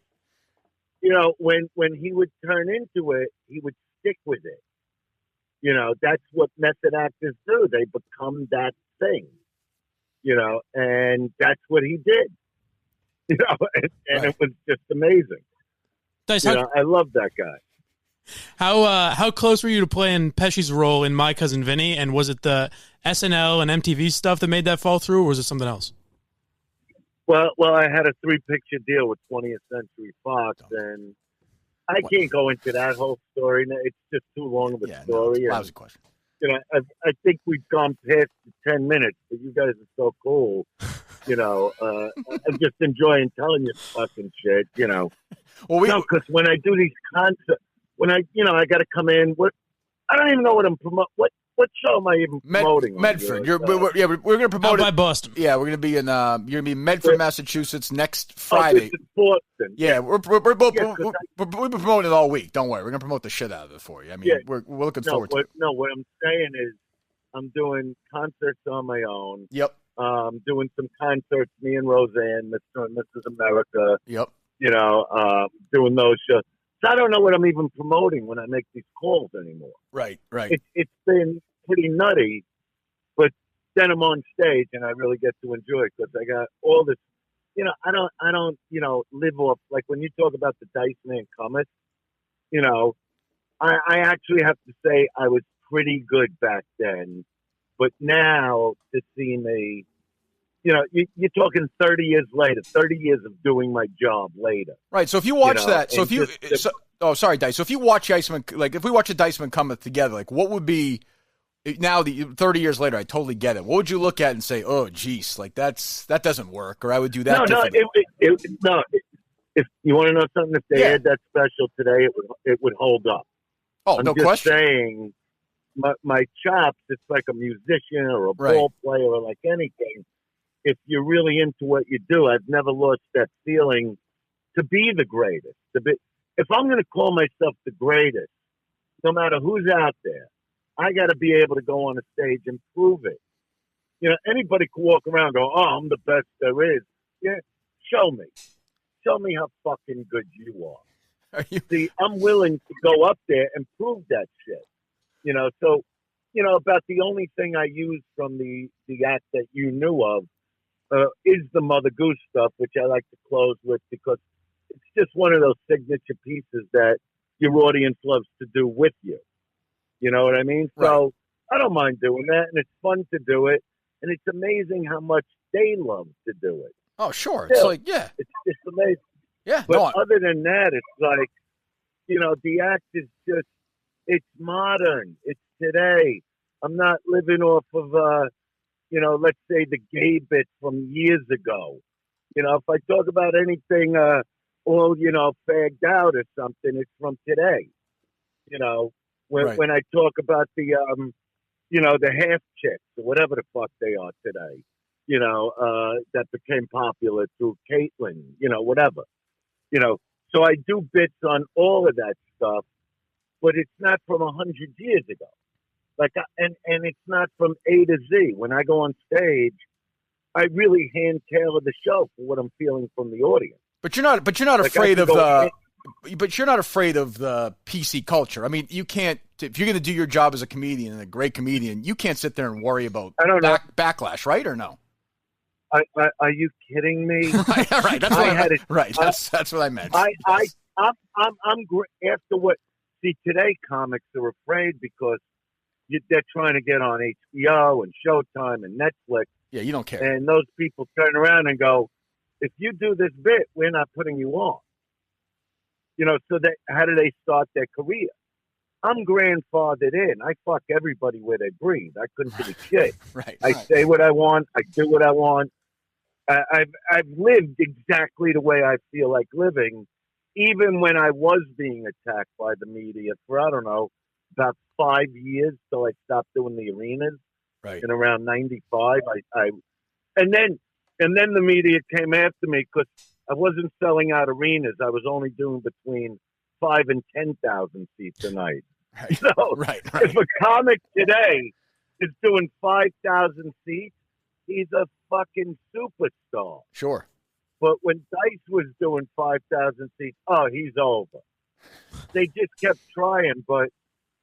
when he would turn into it, he would stick with it. That's what method actors do. They become that thing, and that's what he did, and it was just amazing. Dice, I love that guy. How close were you to playing Pesci's role in My Cousin Vinny? And was it the SNL and MTV stuff that made that fall through, or was it something else? Well, I had a 3-picture deal with 20th Century Fox, and I can't go into that whole story. It's just too long of a story. No, lousy question. I think we've gone past the 10 minutes, but you guys are so cool I'm just enjoying telling you fucking shit, Well, because when I do these concerts, I got to come in. I don't even know what I'm promoting. What show am I even promoting? Medford. We're going to promote out by Boston. Yeah, we're going to be in. You're going to be in Medford, Massachusetts next Friday. Boston. Yeah, we're promoting it all week. Don't worry, we're going to promote the shit out of it for you. I mean, we're looking forward to it. No, what I'm saying is, I'm doing concerts on my own. Yep. Doing some concerts, me and Roseanne, Mr. and Mrs. America. Yep. Doing those shows. So I don't know what I'm even promoting when I make these calls anymore. Right. It's been pretty nutty, but then I'm on stage and I really get to enjoy it because I got all this. I don't live off, like when you talk about the Dice Man Cometh. I actually have to say I was pretty good back then, but now to see me, you're talking 30 years later, 30 years of doing my job later. Right. So if you watch that, sorry, Dice. So if you watch Iceman, like if we watch a Diceman Cometh together, like what would be now? 30 years later, I totally get it. What would you look at and say, "Oh, geez, like that doesn't work," or I would do that? No. If you want to know something, if they had that special today, it would hold up. Oh, no question. I'm just saying, my chops. It's like a musician or a ball player or like anything. If you're really into what you do, I've never lost that feeling to be the greatest. If I'm going to call myself the greatest, no matter who's out there, I got to be able to go on a stage and prove it. Anybody can walk around and go, "Oh, I'm the best there is." Yeah, show me. Show me how fucking good you are. See, I'm willing to go up there and prove that shit. So, about the only thing I use from the act that you knew of is the Mother Goose stuff, which I like to close with because it's just one of those signature pieces that your audience loves to do with you. You know what I mean? Right. So I don't mind doing that, and it's fun to do it, and it's amazing how much they love to do it. Oh, sure. Still, It's like, it's just amazing. Yeah. But other than that, it's like, the act is just, it's modern. It's today. I'm not living off of, let's say the gay bit from years ago. If I talk about anything, fagged out or something, it's from today. When I talk about the half chicks or whatever the fuck they are today, that became popular through Caitlyn, whatever. So I do bits on all of that stuff, but it's not from 100 years ago. And it's not from A to Z. When I go on stage, I really hand tailor the show for what I'm feeling from the audience. But you're not afraid of the. But you're not afraid of the PC culture. I mean, you can't. If you're going to do your job as a comedian and a great comedian, you can't sit there and worry about backlash, right? Or no? Are you kidding me? Right. That's what I had. Right. That's what I meant. I'm after what. See, today comics are afraid because they're trying to get on HBO and Showtime and Netflix. Yeah, you don't care. And those people turn around and go, "If you do this bit, we're not putting you on." So how do they start their career? I'm grandfathered in. I fuck everybody where they breathe. I couldn't give a shit. I say what I want. I do what I want. I've lived exactly the way I feel like living, even when I was being attacked by the media for, I don't know, about 5 years till I stopped doing the arenas. Right. In around 95, and then the media came after me because I wasn't selling out arenas. I was only doing between 5,000 and 10,000 seats a night. Right. So right. If a comic today is doing 5,000 seats, he's a fucking superstar. Sure. But when Dice was doing 5,000 seats, he's over. They just kept trying, but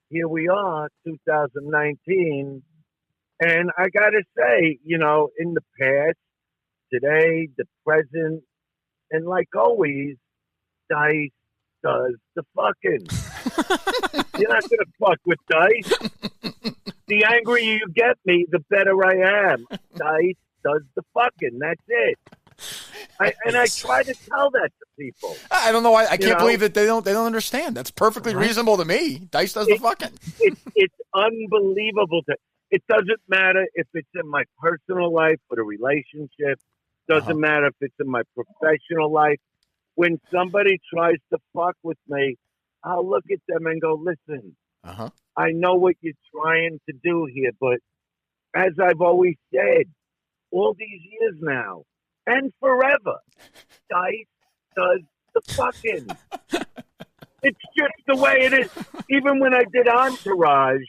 here we are, 2019. And I got to say, in the past, today, the present, and like always, Dice does the fucking. You're not going to fuck with Dice. The angrier you get me, the better I am. Dice does the fucking. That's it. I try to tell that to people. I don't know why. I can't believe that they don't understand. That's perfectly reasonable to me. Dice does the fucking. It's unbelievable. It doesn't matter if it's in my personal life or a relationship. Doesn't matter if it's in my professional life. When somebody tries to fuck with me, I'll look at them and go, listen, I know what you're trying to do here, but as I've always said, all these years now, and forever, Dice does the fucking. It's just the way it is. Even when I did Entourage,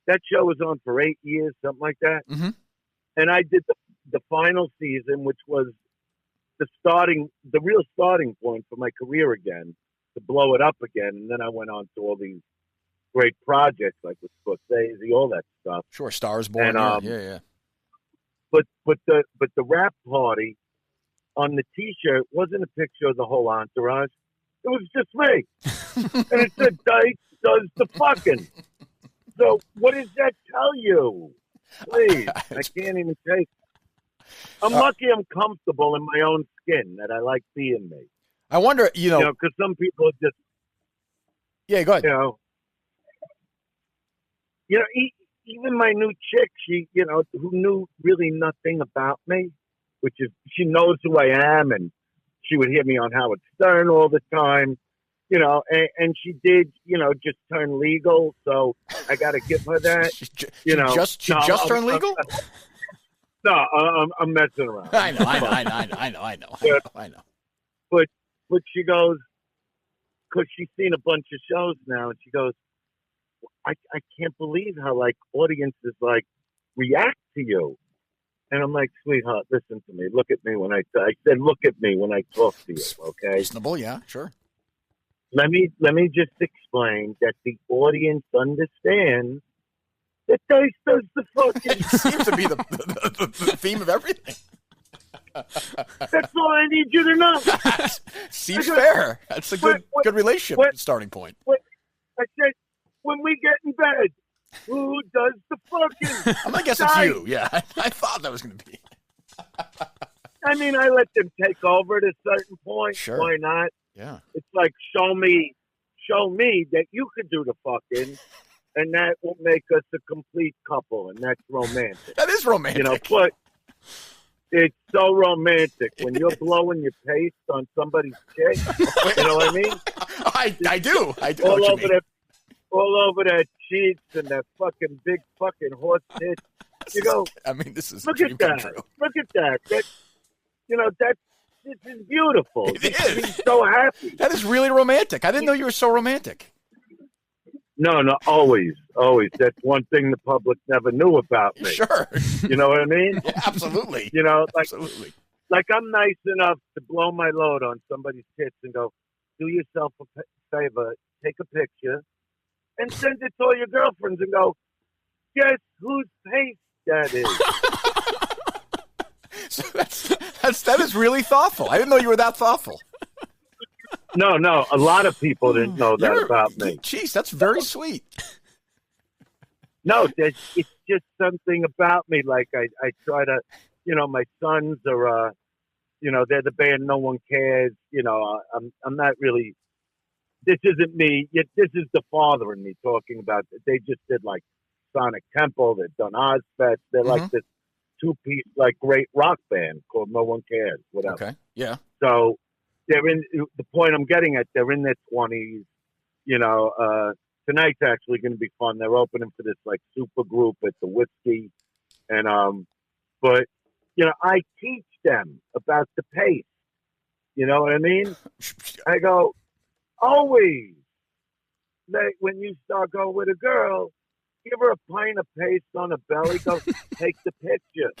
that show was on for 8 years, something like that. Mm-hmm. And I did the final season, which was the real starting point for my career again, to blow it up again. And then I went on to all these great projects like with Scorsese, all that stuff. Sure, Stars Born. And, yeah. But the rap party on the T-shirt wasn't a picture of the whole entourage. It was just me, and it said "Dice does the fucking." So what does that tell you? Please, I can't even take. I'm lucky I'm comfortable in my own skin, that I like being me. I wonder, because some people are just. Yeah, go ahead. Even my new chick, she, who knew really nothing about me, which is, she knows who I am, and she would hear me on Howard Stern all the time, and she did, just turn legal, so I got to give her that. She just turned legal? No, I'm messing around. I know. But she goes, because she's seen a bunch of shows now, and she goes, I can't believe how audiences react to you. And I'm like, sweetheart, listen to me. Look at me when I said, look at me when I talk to you. Okay. Reasonable. Yeah, sure. Let me just explain that the audience understands that Dice does the fucking. It seems to be the theme of everything. That's all I need you to know. Seems fair. That's a good relationship starting point. I said, when we get in bed, who does the fucking? I'm gonna guess it's you. Yeah, I thought that was gonna be. I mean, I let them take over at a certain point. Sure. Why not? Yeah. It's like show me that you could do the fucking, and that will make us a complete couple, and that's romantic. That is romantic. But it's so romantic when you're blowing your paste on somebody's chick. You know what I mean? I do. All over that cheeks and that fucking big fucking horse tits. You go. I mean, this is look at that. Look at that. This is beautiful. It is. He's so happy. That is really romantic. I didn't know you were so romantic. No, always. That's one thing the public never knew about me. Sure. You know what I mean? Yeah, absolutely. Absolutely. Like I'm nice enough to blow my load on somebody's tits and go, do yourself a favor, take a picture, and send it to all your girlfriends and go, guess whose paste that is? So that is really thoughtful. I didn't know you were that thoughtful. No, a lot of people didn't know that about me. Jeez, that's very sweet. No, it's just something about me. Like I try to, my sons are, they're the band No One Cares. I'm not really. This isn't me. This is the father in me talking about. They just did Sonic Temple. They've done Ozfest. They're like this two-piece great rock band called No One Cares. Whatever. Okay. Yeah. So they're in. The point I'm getting at. They're in their 20s. Tonight's actually going to be fun. They're opening for this super group at the Whiskey, and but I teach them about the pace. You know what I mean? I go. Always, when you start going with a girl, give her a pint of paste on her belly. Go take the picture.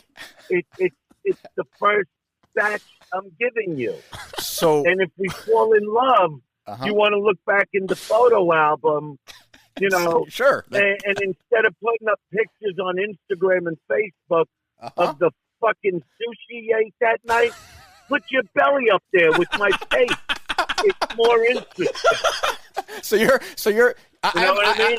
It's the first batch I'm giving you. So, and if we fall in love, you want to look back in the photo album, Sure. And instead of putting up pictures on Instagram and Facebook of the fucking sushi you ate that night, put your belly up there with my face. It's more interesting. So you're. You know what I mean?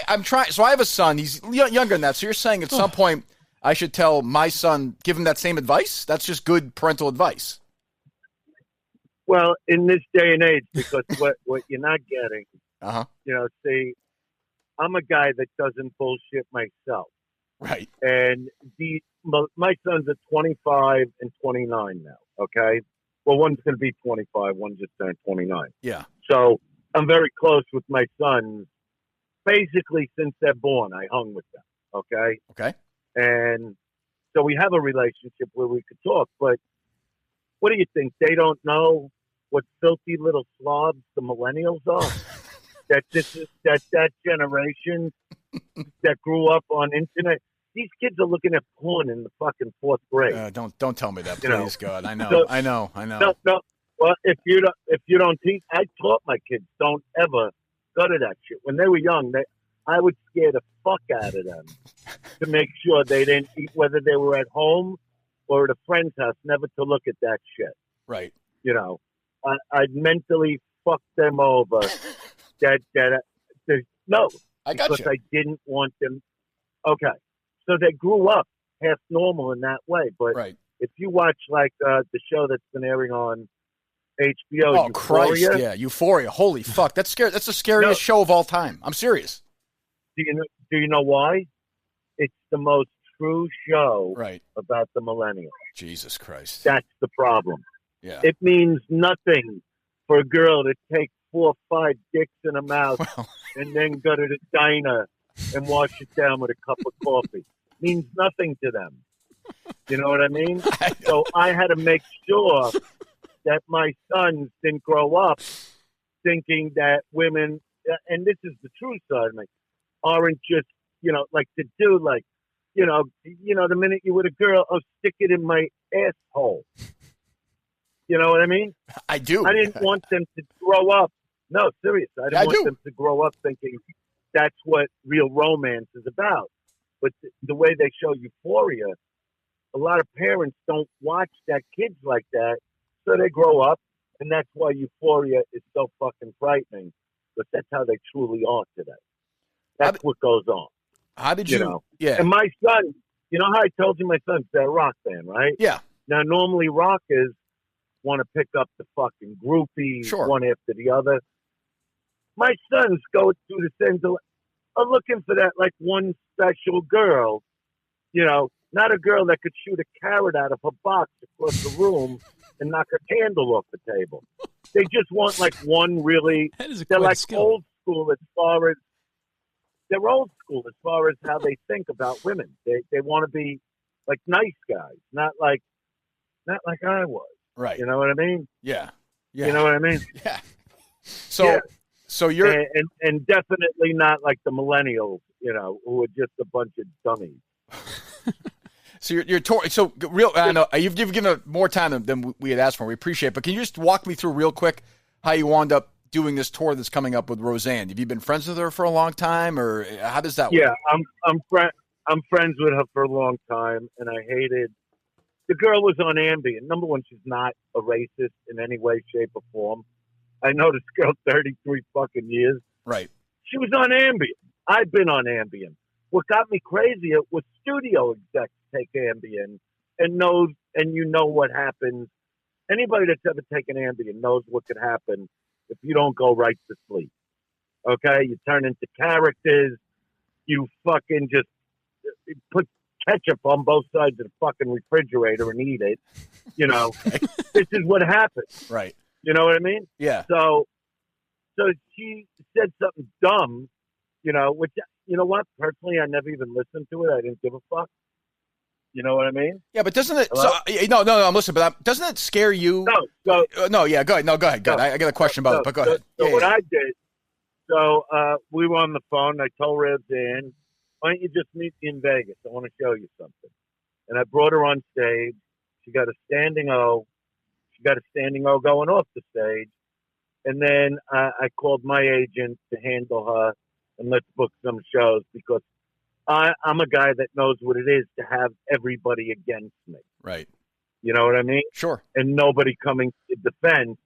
I'm trying. So I have a son. He's younger than that. So you're saying at some point I should tell my son, give him that same advice? That's just good parental advice. Well, in this day and age, because what you're not getting, see, I'm a guy that doesn't bullshit myself. Right. And my sons are 25 and 29 now. Okay. Well, one's going to be 25. One just turned 29. Yeah. So I'm very close with my sons. Basically, since they're born, I hung with them. Okay. Okay. And so we have a relationship where we could talk. But what do you think? They don't know what filthy little slobs the millennials are? That this is that generation that grew up on internet. These kids are looking at porn in the fucking fourth grade. Don't tell me that, You know. please, God. I know. So- I know. No. Well, if you don't teach, I taught my kids don't ever go to that shit. When they were young, I would scare the fuck out of them to make sure they didn't eat, whether they were at home or at a friend's house, never to look at that shit. Right. You know, I'd mentally fuck them over. No, I got because you. I didn't want them. Okay, so they grew up half normal in that way. But Right. if you watch like the show that's been airing on HBO, Oh, Euphoria, Christ. Yeah. Euphoria. Holy fuck. That's scary. That's the scariest show of all time. I'm serious. do you know why? It's the most true show Right. about the millennials. Jesus Christ. That's the problem. Yeah. It means nothing for a girl to take 4 or 5 dicks in her mouth Well, and then go to the diner and wash it down with a cup of coffee. Means nothing to them. You know what I mean? So I had to make sure that my sons didn't grow up thinking that women, and this is the true side of me, aren't just, like to do like, the minute you with a girl, oh, stick it in my asshole. You know what I mean? I do. I didn't want them to grow up. No, serious. I didn't want them to grow up thinking that's what real romance is about. But the way they show Euphoria, a lot of parents don't watch their kids like that, so they grow up, and that's why Euphoria is so fucking frightening. But that's how they truly are today. That's what goes on. How did you? Yeah. And my son, you know how I told you my son's a rock band, right? Yeah. Now, normally rockers want to pick up the fucking groupies one after the other. My sons go through the same are looking for that like one special girl, not a girl that could shoot a carrot out of her box across the room and knock a candle off the table. They just want like one really. They're like old school as far as they're old school as far as how they think about women. They want to be like nice guys, not like I was. Right. You know what I mean? Yeah. You know what I mean? Yeah. So you're and definitely not like the millennials, who are just a bunch of dummies. So you're so real. I know you've given more time than we had asked for. We appreciate it, but can you just walk me through real quick how you wound up doing this tour that's coming up with Roseanne? Have you been friends with her for a long time, or how does that work? Yeah, I'm friends with her for a long time, and I hated. The girl was on Ambien. Number one, she's not a racist in any way, shape, or form. I know this girl 33 fucking years. Right. She was on Ambien. I've been on Ambien. What got me crazier was studio execs take Ambien and you know what happens. Anybody that's ever taken Ambien knows what could happen if you don't go right to sleep. Okay? You turn into characters. You fucking just put ketchup on both sides of the fucking refrigerator and eat it. This is what happens. Right. You know what I mean? Yeah. So she said something dumb, which, you know what? Personally, I never even listened to it. I didn't give a fuck. You know what I mean? Yeah, but doesn't it? So, no, I'm listening. But doesn't it scare you? No. Yeah, go ahead. No, go ahead. Go ahead. I got a question about it, but go ahead. So what I did, we were on the phone. I told Roseanne, why don't you just meet me in Vegas? I want to show you something. And I brought her on stage. She got a standing O. She got a standing O going off the stage. And then I called my agent to handle her and let's book some shows because I'm a guy that knows what it is to have everybody against me. Right. You know what I mean? Sure. And nobody coming to defend.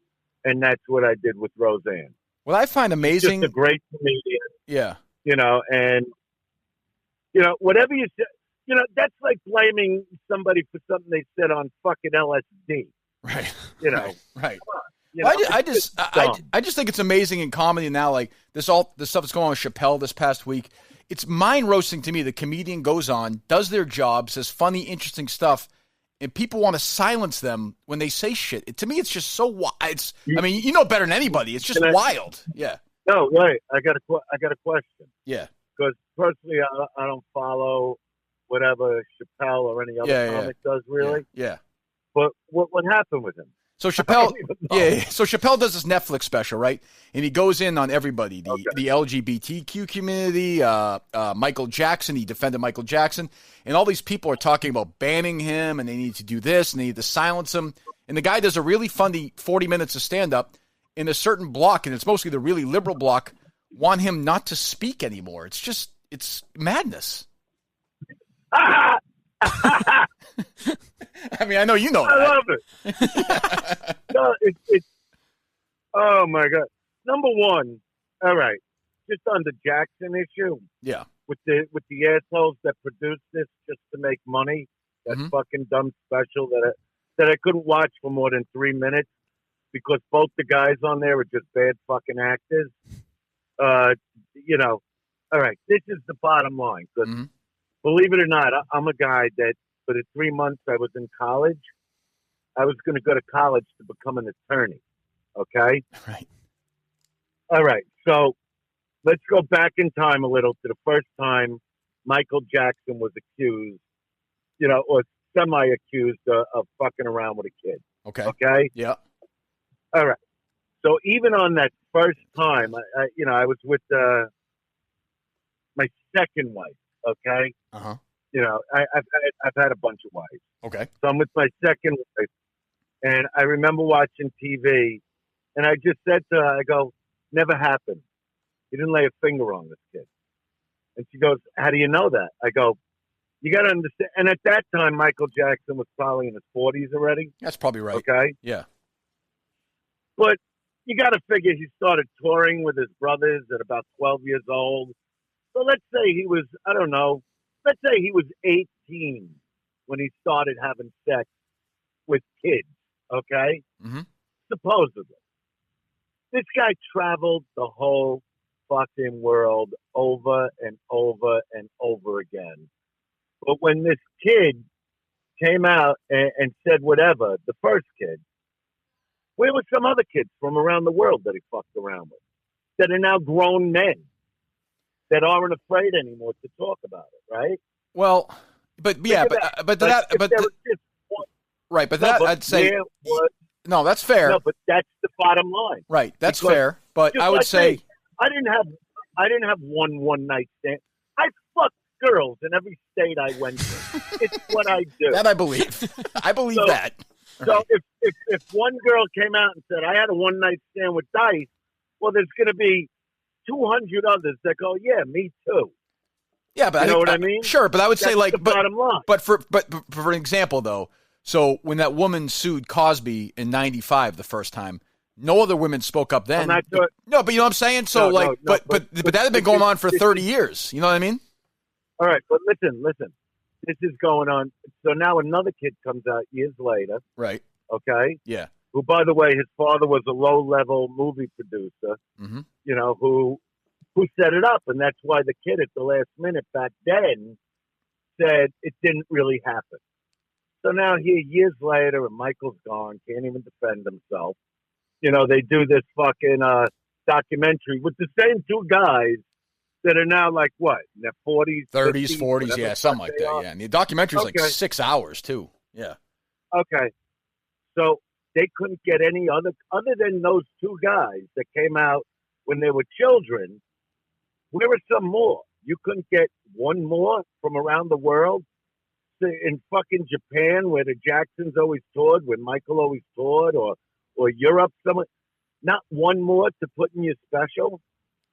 And that's what I did with Roseanne. What I find amazing. Just a great comedian. Yeah. And, whatever you say, that's like blaming somebody for something they said on fucking LSD. Right. Right. Well, I just think it's amazing in comedy now. Like this stuff that's going on with Chappelle this past week. it's mind roasting to me. The comedian goes on, does their job, says funny, interesting stuff, and people want to silence them when they say shit. To me, it's just so wild. I mean, you know better than anybody. It's just wild. Yeah. No, wait. I got a question. Yeah. Because personally, I don't follow whatever Chappelle or any other comic does really. Yeah. But what happened with him? So Chappelle, So Chappelle does this Netflix special, right? And he goes in on everybody, the LGBTQ community, Michael Jackson. He defended Michael Jackson, and all these people are talking about banning him, and they need to do this, and they need to silence him. And the guy does a really funny 40 minutes of stand-up in a certain block, and it's mostly the really liberal block, want him not to speak anymore. It's madness. I mean, I know you know that. I love it. No, it's oh my God. Number one, all right, just on the Jackson issue. Yeah. With the assholes that produced this just to make money. That fucking dumb special that I couldn't watch for more than 3 minutes because both the guys on there are just bad fucking actors. You know, all right, this is the bottom line. Because believe it or not, I'm a guy that for the 3 months I was in college, I was going to go to college to become an attorney. Okay? Right. All right. So let's go back in time a little to the first time Michael Jackson was accused, you know, or semi-accused of fucking around with a kid. Okay. Okay? Yeah. All right. So even on that first time, I was with my second wife. Okay. Uh-huh. You know, I've had a bunch of wives. Okay. So I'm with my second wife, and I remember watching TV, and I just said to her, I go, never happened. You didn't lay a finger on this kid. And she goes, how do you know that? I go, you got to understand. And at that time, Michael Jackson was probably in his 40s already. That's probably right. Okay. Yeah. But you got to figure he started touring with his brothers at about 12 years old. So let's say he was, I don't know, let's say he was 18 when he started having sex with kids, okay? Mm-hmm. Supposedly. This guy traveled the whole fucking world over and over and over again. But when this kid came out and said whatever, the first kid, where were some other kids from around the world that he fucked around with that are now grown men that aren't afraid anymore to talk about it, right? Well, I'd say no, that's fair. No, but that's the bottom line. Right, that's fair. But I would say I didn't have one night stand. I fucked girls in every state I went to. It's what I do. That I believe. I believe that. So if one girl came out and said I had a one night stand with Dice, well, there's going to be 200 others that go, yeah, me too. Yeah, but you know what I mean? Sure, but I would say like, the bottom line. But for an example though, so when that woman sued Cosby in '95 the first time, no other women spoke up then. No, but you know what I'm saying. So but that had been going on for 30 years. You know what I mean? All right, but listen. This is going on. So now another kid comes out years later. Right. Okay. Yeah. Who, by the way, his father was a low-level movie producer. Mm-hmm. You know, who set it up, and that's why the kid at the last minute back then said it didn't really happen. So now here, years later, and Michael's gone, can't even defend himself. You know, they do this fucking documentary with the same two guys that are now like what, in their 40s, 30s, 40s, yeah, something like that. Yeah, and the documentary's like 6 hours too. Yeah. Okay. So they couldn't get any other than those two guys that came out when they were children. Where are some more? You couldn't get one more from around the world? In fucking Japan, where the Jacksons always toured, where Michael always toured, or Europe, somewhere. Not one more to put in your special.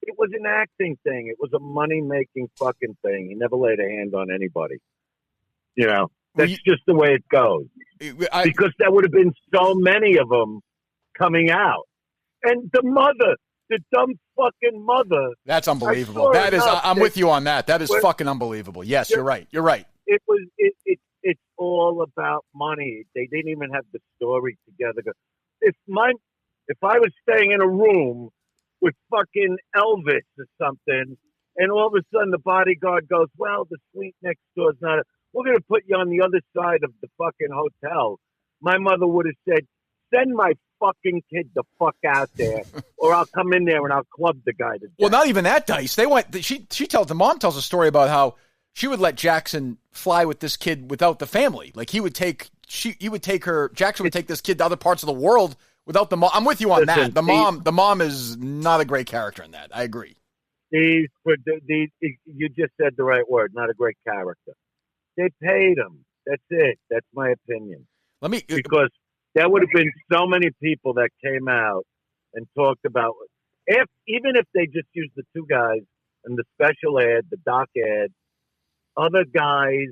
It was an acting thing. It was a money-making fucking thing. He never laid a hand on anybody. You know, that's just the way it goes. Because there would have been so many of them coming out. And the mother, the dumb fucking mother. That's unbelievable. That is, I'm with you on that. That is fucking unbelievable. Yes, you're right. You're right. It's all about money. They didn't even have the story together. If I was staying in a room with fucking Elvis or something, And all of a sudden the bodyguard goes, well, the suite next door is not we're going to put you on the other side of the fucking hotel. My mother would have said, send my fucking kid the fuck out there, or I'll come in there and I'll club the guy to death. Well, not even that, Dice. They went. The mom tells a story about how she would let Jackson fly with this kid without the family. Like Jackson would take this kid to other parts of the world without the mom. I'm with you on that. The mom is not a great character in that. I agree. You just said the right word. Not a great character. They paid him. That's it. That's my opinion. Because there would have been so many people that came out and talked about even if they just used the two guys and the special ad, the doc ad, other guys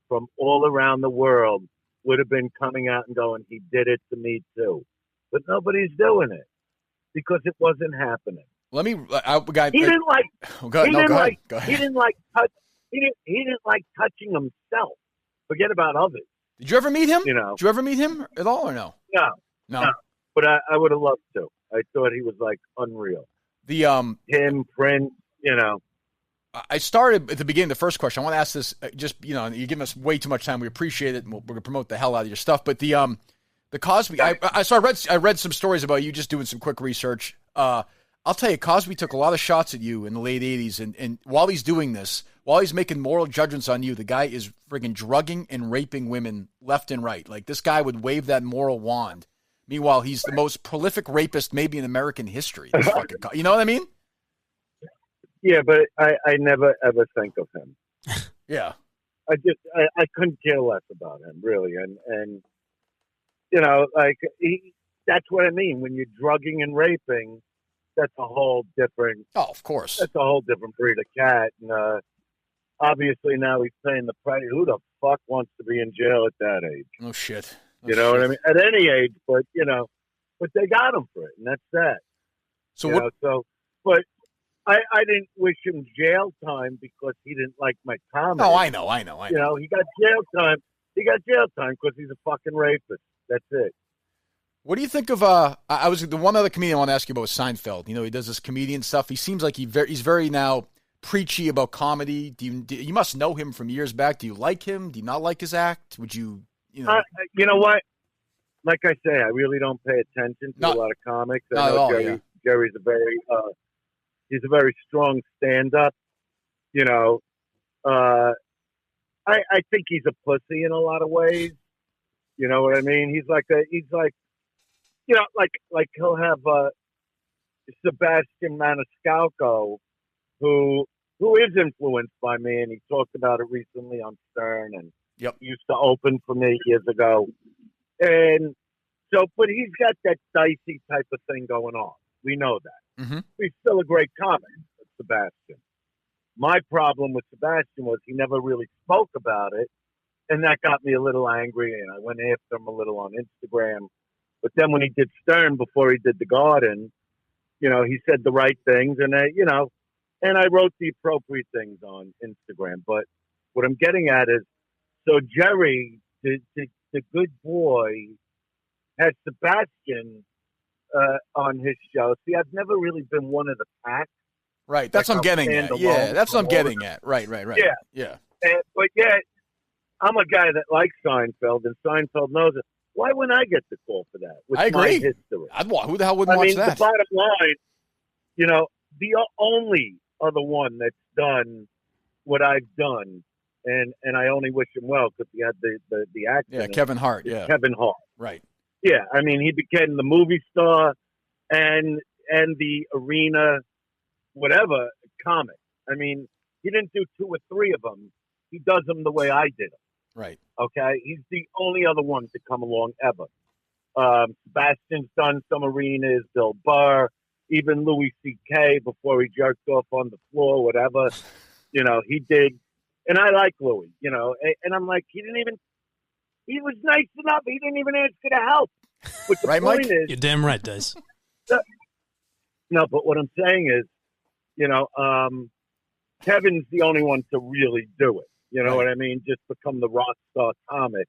from all around the world would have been coming out and going, he did it to me too. But nobody's doing it because it wasn't happening. He didn't like touching himself. Forget about others. Did you ever meet him? Did you ever meet him at all or no? No. But I would have loved to. I thought he was like unreal. Him, Prince, I started at the beginning of the first question. I want to ask this, you're giving us way too much time. We appreciate it, and we're going to promote the hell out of your stuff. But the Cosby, I read some stories about you just doing some quick research. I'll tell you, Cosby took a lot of shots at you in the late 80s, and while he's doing this, while he's making moral judgments on you, the guy is friggin' drugging and raping women left and right. Like, this guy would wave that moral wand. Meanwhile, he's the most prolific rapist maybe in American history. You know what I mean? Yeah, but I never, ever think of him. Yeah. I couldn't care less about him, really. And that's what I mean. When you're drugging and raping, that's a whole different... Oh, of course. That's a whole different breed of cat. And obviously now he's paying the price. Who the fuck wants to be in jail at that age? No shit. You know what I mean? At any age, but they got him for it, and that's that. But I didn't wish him jail time because he didn't like my comedy. Oh, I know. He got jail time. He got jail time because he's a fucking rapist. That's it. What do you think of? I was the one other comedian I want to ask you about was Seinfeld. He does this comedian stuff. He seems like he's very now preachy about comedy. You must know him from years back. Do you like him? Do you not like his act? Would you? You know what? Like I say, I really don't pay attention to a lot of comics. I know Jerry's a very he's a very strong stand-up. I think he's a pussy in a lot of ways. You know what I mean? He's like he'll have Sebastian Maniscalco, who is influenced by me, and he talked about it recently on Stern, and used to open for me years ago. And so, but he's got that dicey type of thing going on. We know that. Mm-hmm. He's still a great comic, Sebastian. My problem with Sebastian was he never really spoke about it, and that got me a little angry, and I went after him a little on Instagram. But then when he did Stern before he did The Garden, he said the right things, and I wrote the appropriate things on Instagram. But what I'm getting at is, so Jerry, the good boy, has Sebastian on his show. See, I've never really been one of the pack. Right, that's what I'm getting at. Yeah, that's what I'm getting at. Right. Yeah. But yet, I'm a guy that likes Seinfeld, and Seinfeld knows it. Why wouldn't I get the call for that? I agree. Who the hell wouldn't watch that? The bottom line, the only other one that's done what I've done, and I only wish him well because he had the actor. Yeah, Kevin Hart. Yeah, Kevin Hart. Right. Yeah, I mean, he became the movie star and the arena, whatever, comic. I mean, he didn't do 2 or 3 of them. He does them the way I did them. Right. Okay? He's the only other one to come along ever. Sebastian's done some arenas, Bill Burr, even Louis C.K. before he jerked off on the floor, whatever. He did. And I like Louis, and I'm like, he was nice enough. He didn't even ask for the help. But the right, point Mike? is, you're damn right, Dice. No, but what I'm saying is, Kevin's the only one to really do it. You know what I mean? Just become the rock star comic.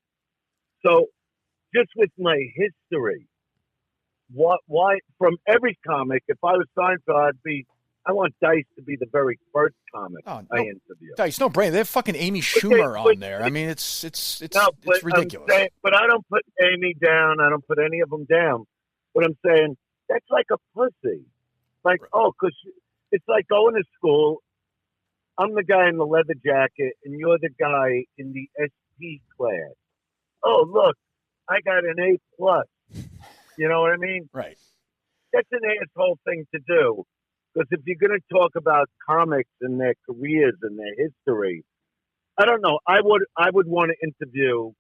So just with my history, why from every comic, if I was Seinfeld, I want Dice to be the very first comic I interview. Dice, no brain. They have fucking Amy Schumer on there. I mean, it's ridiculous. But I don't put Amy down. I don't put any of them down. But I'm saying that's like a pussy. Like, because it's like going to school. I'm the guy in the leather jacket, and you're the guy in the SP class. Oh, look, I got an A+. You know what I mean? Right. That's an asshole thing to do. Because if you're going to talk about comics and their careers and their history, I don't know. I would want to interview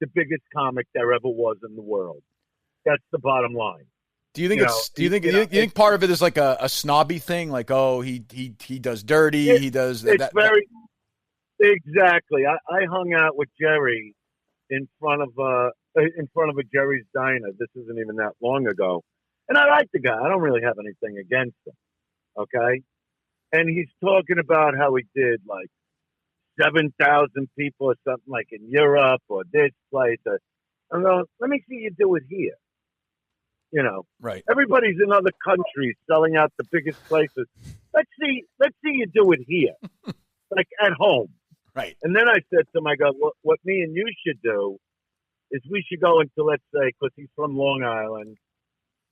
the biggest comic there ever was in the world. That's the bottom line. Do you think you think part of it is like a snobby thing? Like, oh, he does dirty. He does that. Exactly. I hung out with Jerry in front of a Jerry's Diner. This isn't even that long ago, and I like the guy. I don't really have anything against him. Okay, and he's talking about how he did like 7,000 people or something like in Europe or this place. I'm going, let me see you do it here. You know, right? Everybody's in other countries selling out the biggest places. Let's see you do it here, like at home. Right. And then I said to him, I go, what me and you should do is we should go into, let's say, because he's from Long Island,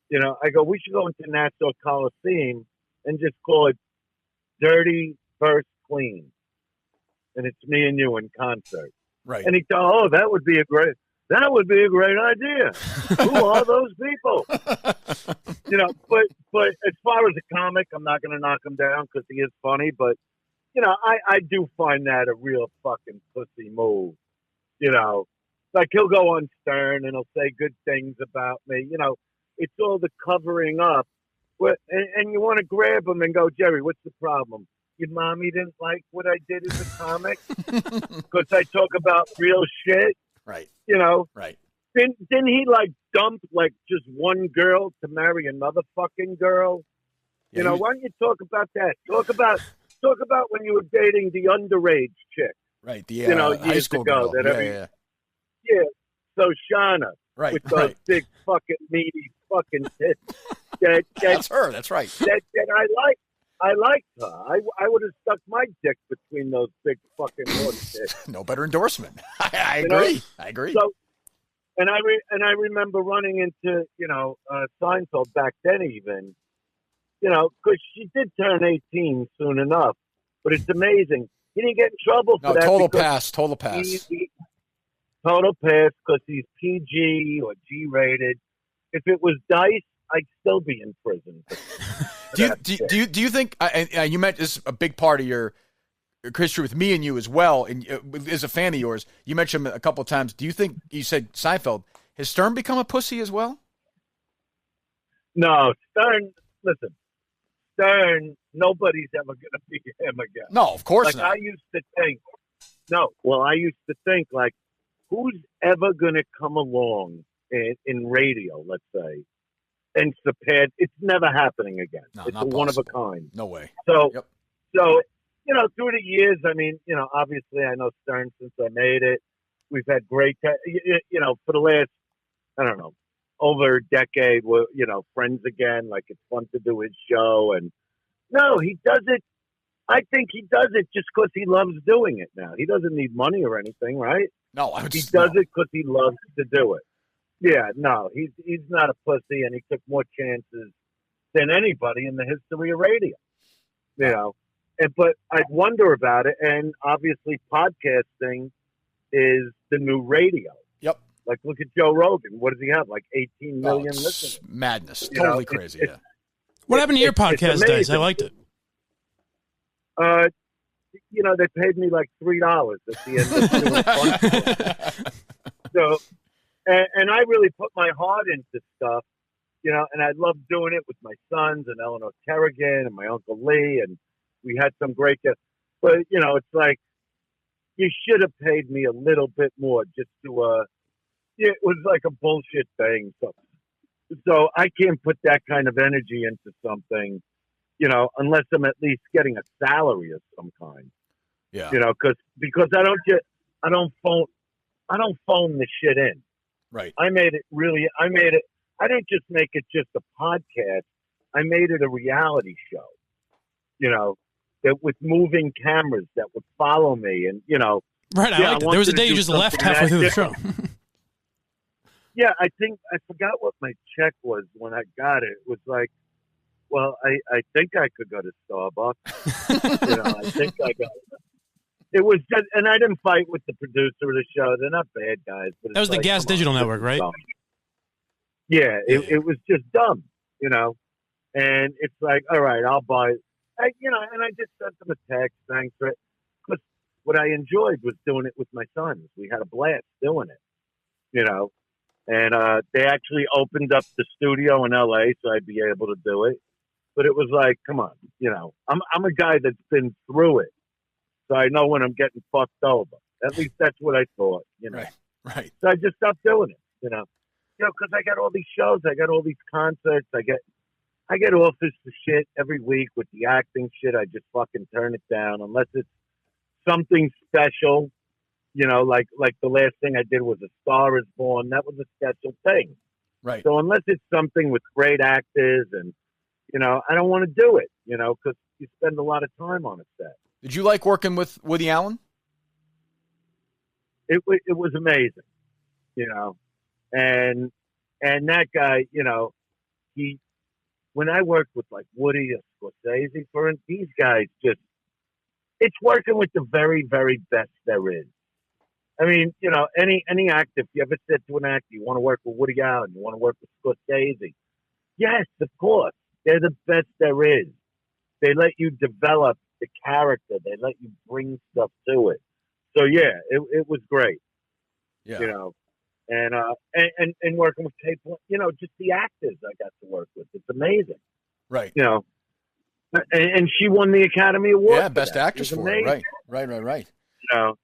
you know, I go, we should go into Nassau Coliseum and just call it Dirty First Clean. And it's me and you in concert. Right. And he thought, oh, that would be a great idea. Who are those people? You know, but as far as a comic, I'm not going to knock him down because he is funny, but you know, I do find that a real fucking pussy move. You know, like he'll go on Stern and he'll say good things about me. You know, it's all the covering up. And you want to grab him and go, Jerry, what's the problem? Your mommy didn't like what I did as a comic because I talk about real shit. Right. You know. Right. Didn't he like dump like just one girl to marry another fucking girl? Yeah, you know, why don't you talk about that? Talk about when you were dating the underage chick. Right. The high school girl. Yeah. So Shauna. Right. With those big fucking meaty fucking tits. That's her. That's right. That I liked her. I would have stuck my dick between those big fucking horse tits. No better endorsement. I agree. Know? I agree. So, and I remember running into Seinfeld back then even. You know, because she did turn 18 soon enough. But it's amazing. He didn't get in trouble for that. Total pass. Total pass because he's PG or G-rated. If it was Dice, I'd still be in prison. Do you think, you meant this is a big part of your history with me and you as well, and as a fan of yours, you mentioned him a couple of times. Do you think, you said Seinfeld, has Stern become a pussy as well? No, Stern, nobody's ever going to be him again. No, of course not. I used to think, like, who's ever going to come along in radio, let's say, and surpass? It's never happening again. No, it's not a possible. one of a kind. No way. So, you know, through the years, I mean, you know, obviously I know Stern since I made it. We've had great, you know, for the last, I don't know, over a decade, we're, you know, friends again. Like, it's fun to do his show. And no, he does it. I think he does it just because he loves doing it now. He doesn't need money or anything, right? No, he does it because he loves to do it. Yeah, no, he's not a pussy, and he took more chances than anybody in the history of radio. You know, but I wonder about it, and obviously podcasting is the new radio. Yep. Like, look at Joe Rogan. What does he have? Like 18 million listeners. Madness. Totally crazy. Yeah. What happened to your podcast, Dice? I liked it. You know, they paid me like $3 at the end of doing fun. So, and I really put my heart into stuff, you know, and I love doing it with my sons and Eleanor Kerrigan and my Uncle Lee, and we had some great guests. But, you know, it's like, you should have paid me a little bit more just to, it was like a bullshit thing. So I can't put that kind of energy into something, you know, unless I'm at least getting a salary of some kind. Yeah. You know, because I don't phone the shit in. Right. I didn't just make it just a podcast. I made it a reality show. you know, that with moving cameras that would follow me, and you know, Right, I liked it. There was a day you just left halfway through the show. Yeah, I think I forgot what my check was when I got it. It was like, well, I think I could go to Starbucks. You know, I think I got. It was just, and I didn't fight with the producer of the show. They're not bad guys. But that was the Gas Digital Network, right? Yeah, it was just dumb, you know. And it's like, all right, I'll buy it. You know, and I just sent them a text, thanks for it. Because what I enjoyed was doing it with my sons. We had a blast doing it, you know. And they actually opened up the studio in L.A. so I'd be able to do it. But it was like, come on, you know, I'm a guy that's been through it, so I know when I'm getting fucked over. At least that's what I thought, you know. Right. So I just stopped doing it, you know, because I got all these shows, I got all these concerts, I get offers for shit every week with the acting shit. I just fucking turn it down unless it's something special, you know, like the last thing I did was A Star Is Born. That was a special thing. Right. So unless it's something with great actors and, you know, I don't want to do it, you know, because you spend a lot of time on a set. Did you like working with Woody Allen? It was amazing, you know, and that guy, you know, when I worked with like Woody or Scorsese, for instance, these guys it's working with the very, very best there is. I mean, you know, any actor, if you ever said to an actor, you want to work with Woody Allen, you want to work with Scorsese, yes, of course. They're the best there is. They let you develop the character. They let you bring stuff to it. So, yeah, it was great. Yeah. You know, and working with Kate, you know, just the actors I got to work with. It's amazing. Right. You know, and she won the Academy Award. Yeah, Best Actress for it. Right. You know,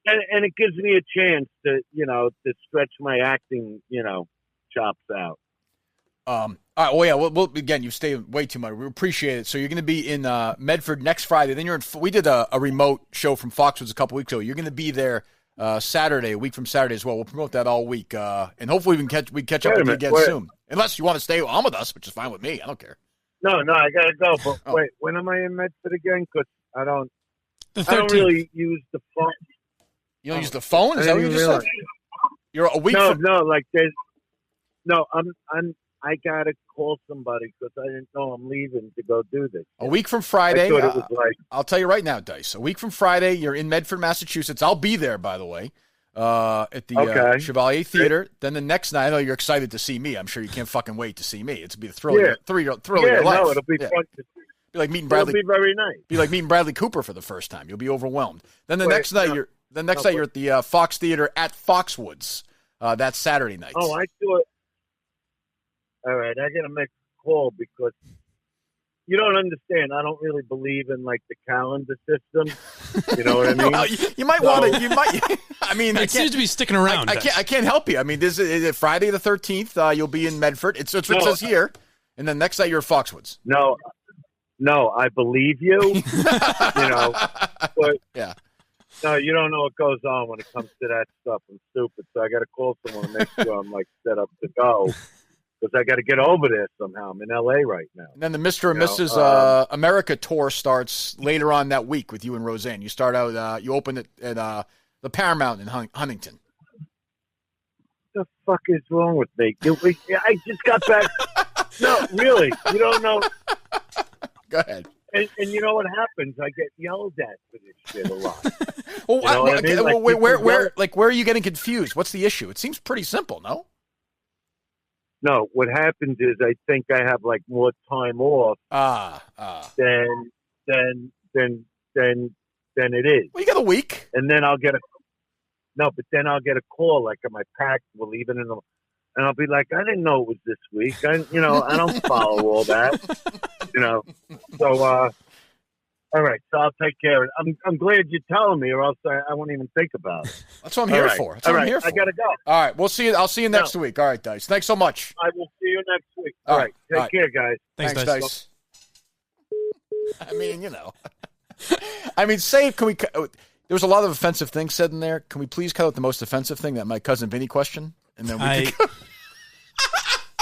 and it gives me a chance to, you know, to stretch my acting, you know, chops out. All right. Well, yeah. Well, again, you stay way too much. We appreciate it. So you're going to be in Medford next Friday. Then you're in. We did a remote show from Foxwoods a couple weeks ago. You're going to be there Saturday, a week from Saturday as well. We'll promote that all week, and hopefully we can catch up with you again soon. Unless you want to stay on with us, which is fine with me. I don't care. No, I gotta go. But wait, when am I in Medford again? Because I don't really use the phone. You don't use the phone? Is that what you just said? You're a week. No, like there's. No, I gotta call somebody because I didn't know I'm leaving to go do this. A week from Friday. I thought it was like, I'll tell you right now, Dice. A week from Friday, you're in Medford, Massachusetts. I'll be there, by the way, at the Chevalier Theater. Then the next night, I know you're excited to see me. I'm sure you can't fucking wait to see me. It's be the thrill, thrill of your life. No, it'll be fun. Be like meeting Bradley. It'll be very nice. Be like meeting Bradley Cooper for the first time. You'll be overwhelmed. Then the next night, you're at the Fox Theater at Foxwoods. That's Saturday night. Oh, I do it. All right, I gotta make a call because you don't understand. I don't really believe in like the calendar system. You know what I mean? Well, you might want to. You might. I mean, it seems to be sticking around. I can't help you. I mean, this is Friday the 13th. You'll be in Medford. It's what it says here. And then next night you're at Foxwoods. No, I believe you. You know, but yeah. No, you don't know what goes on when it comes to that stuff. I'm stupid, so I got to call someone to make sure I'm like set up to go. Because I got to get over there somehow. I'm in L.A. right now. And then the Mr. and Mrs. America tour starts later on that week with you and Roseanne. You start out, you open it at the Paramount in Huntington. What the fuck is wrong with me? I just got back. No, really. You don't know. Go ahead. And you know what happens? I get yelled at for this shit a lot. Well, you know what I mean? Like, where are you getting confused? What's the issue? It seems pretty simple, no? No, what happens is I think I have like more time off than it is. Well, you got a week, and then I'll get a call like, am I packed? We're leaving and I'll be like, I didn't know it was this week. I don't follow all that, you know. So, all right, so I'll take care of it. I'm glad you're telling me, or else I won't even think about it. That's what I'm here for. That's what I'm here for. I gotta go. All right, we'll see you. I'll see you next week. All right, Dice. Thanks so much. I will see you next week. All right. Take care, guys. Thanks, Dice. I mean, you know. I mean, can we? There was a lot of offensive things said in there. Can we please cut out the most offensive thing, that my cousin Vinny question, and then we.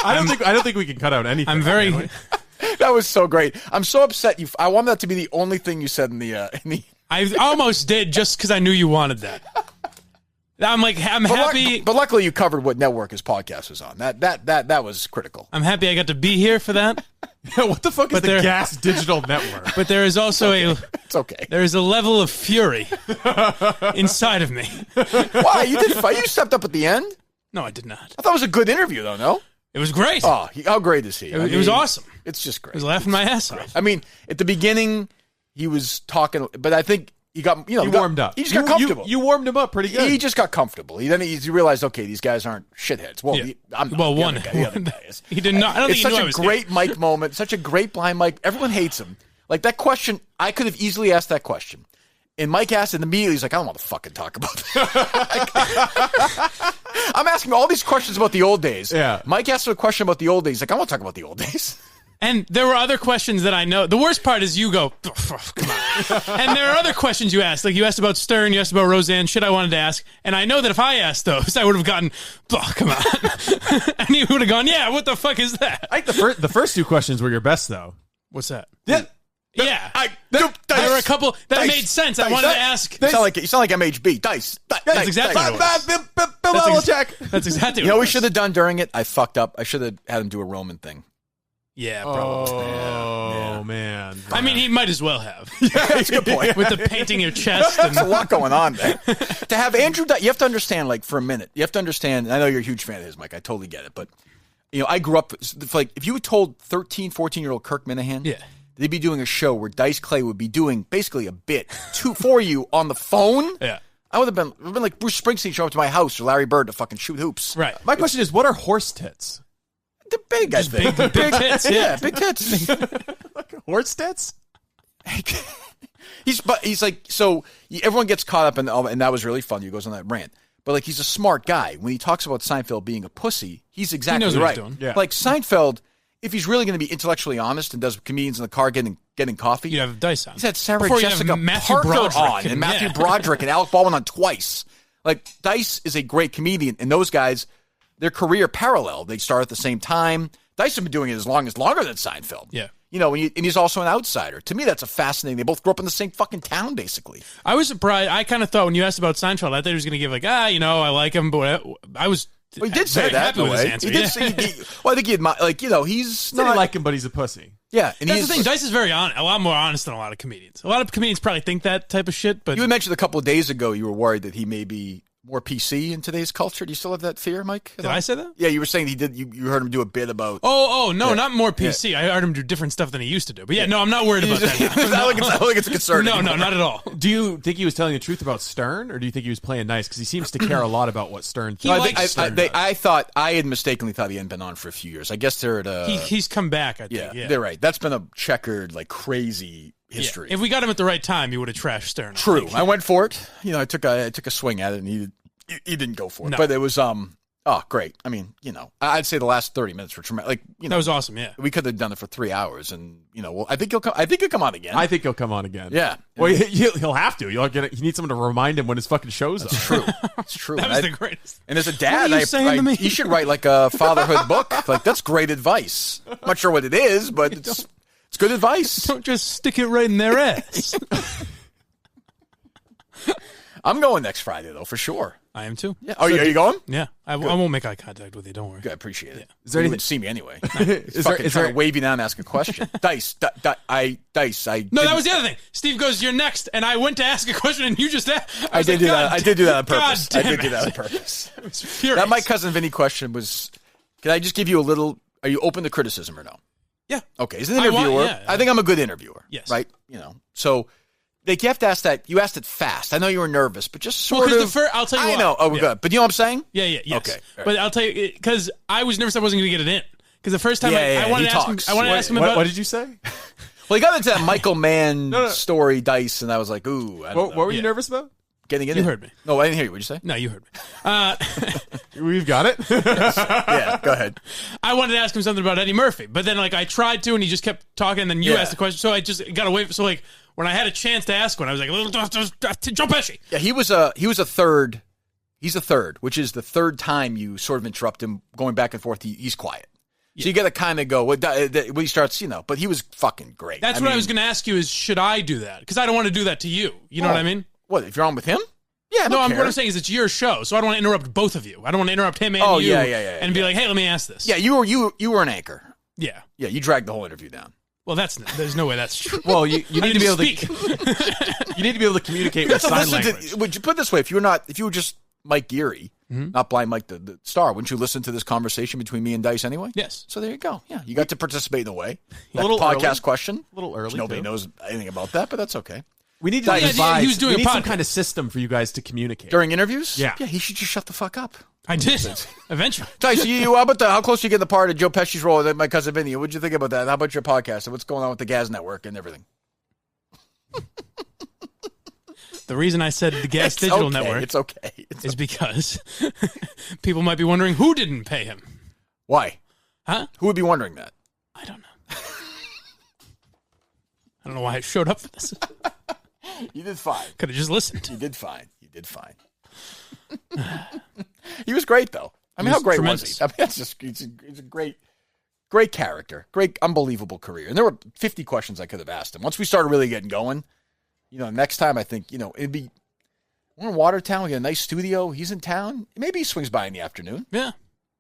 I don't think we can cut out anything. That was so great. I'm so upset. I wanted that to be the only thing you said in the. I almost did just because I knew you wanted that. I'm happy. But luckily, you covered what network his podcast was on. That was critical. I'm happy I got to be here for that. What the fuck is the Gas Digital Network? But there is also It's okay. There is a level of fury inside of me. Why? You did fight. You stepped up at the end. No, I did not. I thought it was a good interview, though. No. It was great. Oh, how great is he? It was awesome. It's just great. I was laughing my ass off. I mean, at the beginning, he was talking, but I think he got, he warmed up. He just got comfortable. You warmed him up pretty good. He just got comfortable. Then he realized, okay, these guys aren't shitheads. Well, Yeah. I'm not. Well, The one. other guy, the other guy is. He did not. I don't It's think he such knew I a was great Mike moment, such a great blind Mike. Everyone hates him. Like that question, I could have easily asked that question. And Mike asked it immediately. He's like, I don't want to fucking talk about that. I'm asking all these questions about the old days. Yeah. Mike asked a question about the old days. He's like, I want to talk about the old days. And there were other questions that I know. The worst part is you go, oh, come on. And there are other questions you asked. Like you asked about Stern, you asked about Roseanne, shit I wanted to ask. And I know that if I asked those, I would have gotten, oh, come on. And he would have gone, yeah, what the fuck is that? I think the first two questions were your best, though. What's that? Yeah. Yeah. There were a couple that made sense. I wanted to ask. You sound like MHB. Dice. That's exactly what it was. That's exactly You know what what we it should was. have done during it? I fucked up. I should have had him do a Roman thing. Yeah, probably. Oh, man. I mean, he might as well have. That's a good point. With the painting your chest. And There's a lot going on there. To have Andrew, you have to understand, like, for a minute, you have to understand, I know you're a huge fan of his, Mike, I totally get it, but, I grew up, like, if you had told 13, 14-year-old Kirk Minihane, Yeah. they'd be doing a show where Dice Clay would be doing basically a bit for you on the phone, Yeah. I would have been like Bruce Springsteen showing up to my house or Larry Bird to fucking shoot hoops. Right. My question is, what are horse tits? They're big, I think. big tits, Yeah, big tits. Horse tits? He's like, so everyone gets caught up in, and that was really fun. He goes on that rant. But like, he's a smart guy. When he talks about Seinfeld being a pussy, he's exactly knows what right. he's doing. Yeah. Like Seinfeld, if he's really going to be intellectually honest and does comedians in the car getting coffee, You'd have Dice on. he's had Sarah Before you have Jessica Matthew Parker Broderick on and Matthew Broderick and Alec Baldwin on twice. Like, Dice is a great comedian, and those guys, their career parallel. They start at the same time. Dice has been doing it longer than Seinfeld. Yeah. And he's also an outsider. To me, that's a fascinating. They both grew up in the same fucking town, basically. I was surprised. I kind of thought when you asked about Seinfeld, I thought he was going to give like, I like him, but I was. Well, he did say very that. happy In a with his way. answer. He did Yeah. say. Well, I think he's I not like him, but he's a pussy. Yeah, and That's he's the thing. Dice is very honest, a lot more honest than a lot of comedians. A lot of comedians probably think that type of shit, but You had mentioned a couple of days ago you were worried that he may be more PC in today's culture. Do you still have that fear, Mike? did I say that? Yeah, you were saying he did. You heard him do a bit about. Oh, no, Yeah. not more PC. I heard him do different stuff than he used to do. But yeah, no, I'm not worried about that now. I don't think it's a concern. No, anymore. not at all. Do you think he was telling the truth about Stern, or do you think he was playing nice? Because he seems to care a lot about what Stern He thinks. likes Stern. I had mistakenly thought he hadn't been on for a few years. I guess they're at a. He's come back, I think. Yeah. they're right. That's been a checkered, like crazy history. Yeah. If we got him at the right time, he would have trashed Stern. I True. think. I went for it. I took a swing at it, and he didn't go for it. No. But it was great. I mean, I'd say the last 30 minutes were tremendous. Like, That was awesome, yeah. we could have done it for 3 hours, and well, I think he'll come. I think he'll come on again. I think he'll come on again. Yeah. Well, he'll have to. He needs someone to remind him when his fucking show's up. True. It's true. That was the greatest. And as a dad, What are you saying to me? you should write like a fatherhood book. Like, that's great advice. I'm not sure what it is, but it's good advice. Don't just stick it right in their ass. I'm going next Friday though, for sure. I am too. Yeah. Are you going? Yeah. I won't make eye contact with you. Don't worry. Good. I appreciate it. Is there You anything- wouldn't see me anyway. Is Fucking there trying to wave you down and ask a question. Dice. No, that was the other thing. Steve goes, "You're next," and I went to ask a question, and you just asked. I did do that. I did do that on purpose. God I did damn do that on it. purpose. I was furious. That my cousin Vinny question was, can I just give you a little, are you open to criticism or no? Yeah. Okay. As an I want- interviewer, yeah. I think I'm a good interviewer. Yes. Right? So like, you have to ask that. You asked it fast. I know you were nervous, but just Well, sort 'cause of. the I'll tell you I why. know. Oh, Yeah. good. But you know what I'm saying? Yeah, yes. Okay, all right. But I'll tell you, because I was nervous I wasn't going to get it in. Because the first time I wanted he to ask him, talks. I wanted to ask him about. What did you say? Well, he got into that Michael Mann story, Dice, and I was like, ooh. I don't know. What were you Yeah. nervous about? Getting in You it. heard me. No, I didn't hear you. What did you say? No, you heard me. We've got it. Yeah, go ahead. I wanted to ask him something about Eddie Murphy, but then I tried to, and he just kept talking, and then you Yeah. asked the question, so I just got away. So when I had a chance to ask one, I was like, Joe Pesci. Yeah, he was a third. He's a third, which is the third time you sort of interrupt him going back and forth. He's quiet. So you got to kind of go when he starts, but he was fucking great. That's what I was going to ask you is, should I do that? Because I don't want to do that to you. You know what I mean? What, if you're on with him? Yeah, no, what I'm saying is it's your show, so I don't want to interrupt both of you. I don't want to interrupt him and you and be like, hey, let me ask this. Yeah, you were an anchor. Yeah. Yeah, you dragged the whole interview down. Well, there's no way that's true. Well, you need to be able speak. to you need to be able to communicate with sign language. Would you put it this way, if you were just Mike Geary, not Blind Mike the star, wouldn't you listen to this conversation between me and Dice anyway? Yes. So there you go. Yeah, you got to participate in a way. A little podcast early. question. A little early. Nobody knows anything about that, but that's okay. We need to he was doing we a need some podcast. kind of system for you guys to communicate. During interviews? Yeah. Yeah, he should just shut the fuck up. I did. Eventually. Dice, how close you get the part of Joe Pesci's role with My Cousin Vinny? What'd you think about that? How about your podcast and what's going on with the Gas Network and everything? The reason I said the Gas Digital Network is because people might be wondering who didn't pay him. Why? Huh? Who would be wondering that? I don't know. I don't know why I showed up for this. You did fine. Could have just listened. You did fine. He was great, though. I mean, how great was he? I mean, he's a great character, great, unbelievable career. And there were 50 questions I could have asked him. Once we started really getting going, next time I think, it'd be, we're in Watertown. We got a nice studio. He's in town. Maybe he swings by in the afternoon. Yeah.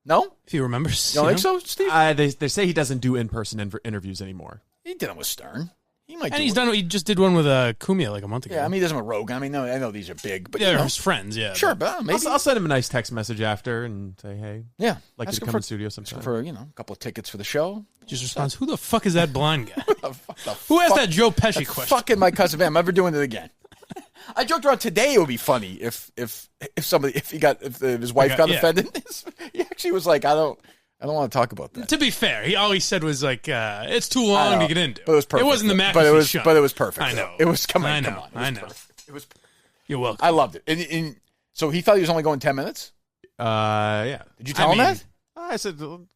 No? If he remembers. You don't think so, Steve? They say he doesn't do in-person interviews anymore. He did it with Stern. He might. And he just did one with Cumia like a month ago. Yeah, I mean, he doesn't with Rogan. I mean, no, I know these are big, but they're his friends. Yeah, sure, but maybe I'll send him a nice text message after and say, hey, yeah, like you to come in the studio sometime. For a couple of tickets for the show. Just responds, who the fuck is that blind guy? Who Who asked that Joe Pesci question? Fucking My Cousin Vinny. I'm never doing it again. I joked around today. It would be funny if his wife got offended. He actually was like, I don't want to talk about that. To be fair, all he said was like, it's too long to get into. But it was perfect. It wasn't the McAfee show. But it was perfect. I know. It was coming. I know. Come on. I know. It was. You're welcome. I loved it. And so he thought he was only going 10 minutes? Yeah. Did you tell him that? I said, you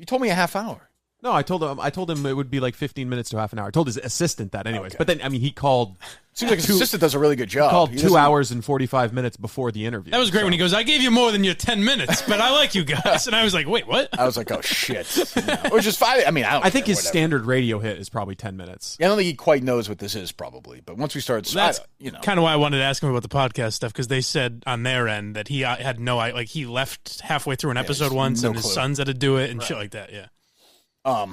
told me a half hour. No, I told him it would be like 15 minutes to half an hour. I told his assistant that anyways. Okay. But then, I mean, he called. Seems like his assistant does a really good job. He called 2 hours and 45 minutes before the interview. That was great when he goes, I gave you more than your 10 minutes, but I like you guys. And I was like, wait, what? I was like, oh, shit. Which is fine. I mean, I think his standard radio hit is probably 10 minutes. Yeah, I don't think he quite knows what this is, probably. But once we start, that's kind of why I wanted to ask him about the podcast stuff, because they said on their end that he had he left halfway through an episode once and his sons had to do it and shit like that. Yeah. All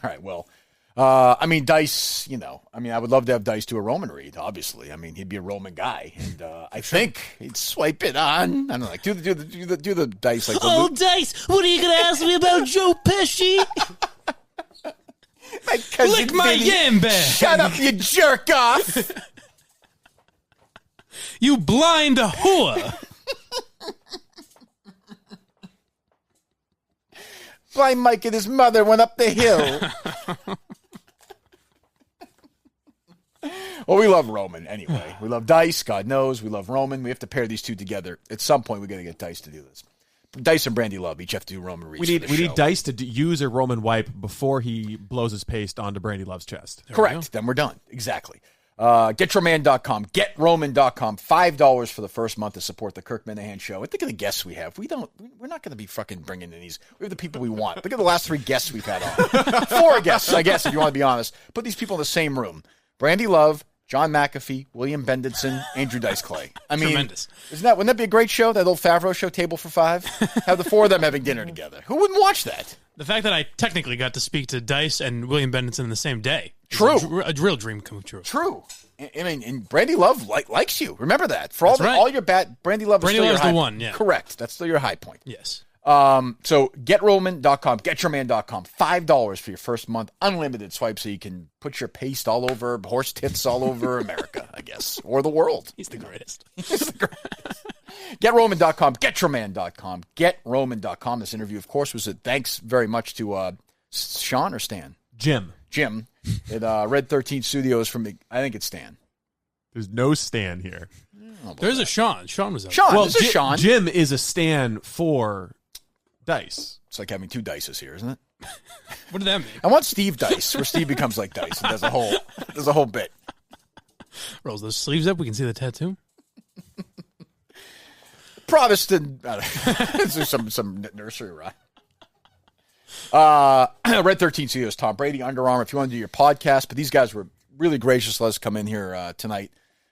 right. Well, I mean, Dice, I would love to have Dice do a Roman read, obviously. I mean, he'd be a Roman guy. And I think he'd swipe it on. I don't know, do the Dice. Like, Dice, what are you going to ask me about Joe Pesci? Lick my yam bag. Shut up, you jerk off. You blind whore. Blind Mike and his mother went up the hill. Well, we love Roman anyway. We love Dice, God knows. We love Roman. We have to pair these two together. At some point, we got to get Dice to do this. Dice and Brandy Love each have to do Roman reads. We need Dice to use a Roman wipe before he blows his paste onto Brandy Love's chest. Correct. Then we're done. Exactly. GetYourMan.com, GetRoman.com, $5 for the first month to support the Kirk Minihane Show. And think of the guests we have. We're not going to be fucking bringing in these. We have the people we want. Look at the last 3 guests we've had on. 4 guests, I guess, if you want to be honest. Put these people in the same room. Brandy Love, John McAfee, William Benditson, Andrew Dice Clay. I mean, tremendous. Wouldn't that be a great show? That old Favreau show, Table for 5? Have the 4 of them having dinner together. Who wouldn't watch that? The fact that I technically got to speak to Dice and William Benditson in the same day. True. A real dream come true. True. I mean, and Brandy Love likes you. Remember that. For all your Brandy Love is still your high the one, yeah. Correct. That's still your high point. Yes. So GetRoman.com, GetYourMan.com, $5 for your first month, unlimited swipe, so you can put your paste all over, horse tits all over America, I guess, or the world. He's the greatest. GetRoman.com, GetYourMan.com, GetRoman.com. This interview, of course, was thanks very much to Sean or Stan? Jim at Red 13 Studios I think it's Stan. There's no Stan here. There's a Sean. Sean was up. This is Sean. Jim is a Stan for Dice. It's like having 2 Dices here, isn't it? What did that mean? I want Steve Dice, where Steve becomes like Dice and does a whole bit. Rolls those sleeves up. We can see the tattoo. Protestant. This is some nursery rhyme. Red 13 Studios, Tom Brady, Under Armour, if you want to do your podcast. But these guys were really gracious to let us come in here tonight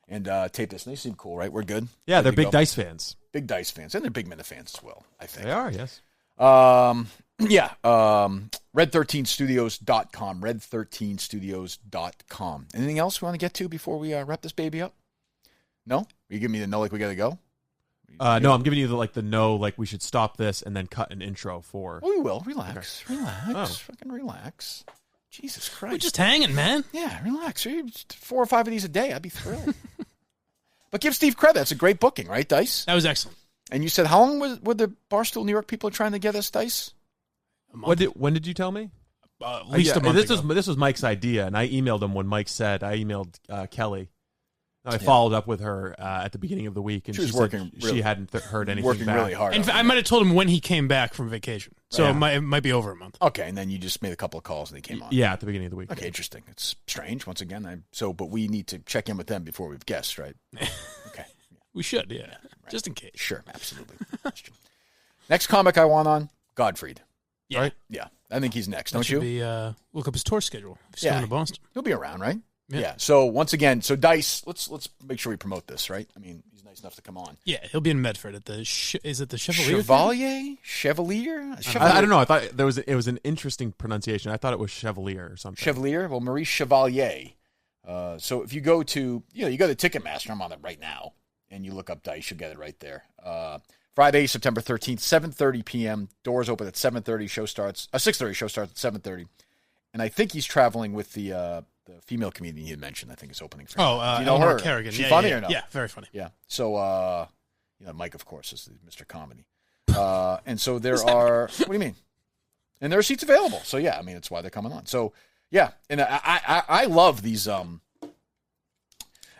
and tape this. And they seem cool, right? We're good? Yeah, they're Good to big go. Dice fans. Big Dice fans. And they're big Minute fans as well, I think. They are, yes. Red13studios.com. Red13studios.com. Anything else we want to get to before we wrap this baby up? No? You give me the no like we got to go? No, I'm giving you the no, like we should stop this and then cut an intro for. Oh, we will. Relax. Okay. Relax. Oh. Fucking relax. Jesus Christ. We're just hanging, man. Yeah, relax. 4 or 5 of these a day. I'd be thrilled. But give Steve credit. That's a great booking, right, Dice? That was excellent. And you said, how long were the Barstool New York people trying to get us, Dice? When did you tell me? At least a month ago. This was Mike's idea, and I emailed him when Mike said. I emailed Kelly. I followed up with her at the beginning of the week, and She was said working really- she hadn't heard anything Working back. really hard. In on fact, it. I might have told him when he came back from vacation. So Yeah. it might be over a month. Okay, and then you just made a couple of calls and they came on. Yeah, at the beginning of the week. Okay, interesting. It's strange. Once again, but we need to check in with them before we've guessed, right? Okay, We should, yeah. Just in case. sure, absolutely. Next comic I want on Godfried. Yeah. Right? Yeah, I think he's next. That Don't should you? be, look up his tour schedule. If he's Yeah. coming to Boston. He'll be around, right? Yeah. So once again, Dice. Let's make sure we promote this, right? I mean, he's nice enough to come on. Yeah, he'll be in Medford at the, is it the Chevalier? Chevalier. I don't know. I thought it was an interesting pronunciation. I thought it was Chevalier or something. Chevalier. Well, Marie Chevalier. So if you go to, you go to Ticketmaster, I'm on it right now, and you look up Dice, you'll get it right there. Friday, September 13th, 7:30 p.m. Doors open at 7:30. Show starts. 6:30. Show starts at 7:30. And I think he's traveling with the female comedian you had mentioned. I think is opening for him. Oh, Do you know Eleanor her? Kerrigan. She Yeah, funny yeah, or no? Yeah, very funny. Yeah. So, Mike, of course, is Mr. Comedy. And so there are, what do you mean? And there are seats available. So, yeah, I mean, that's why they're coming on. So, yeah. And I love these,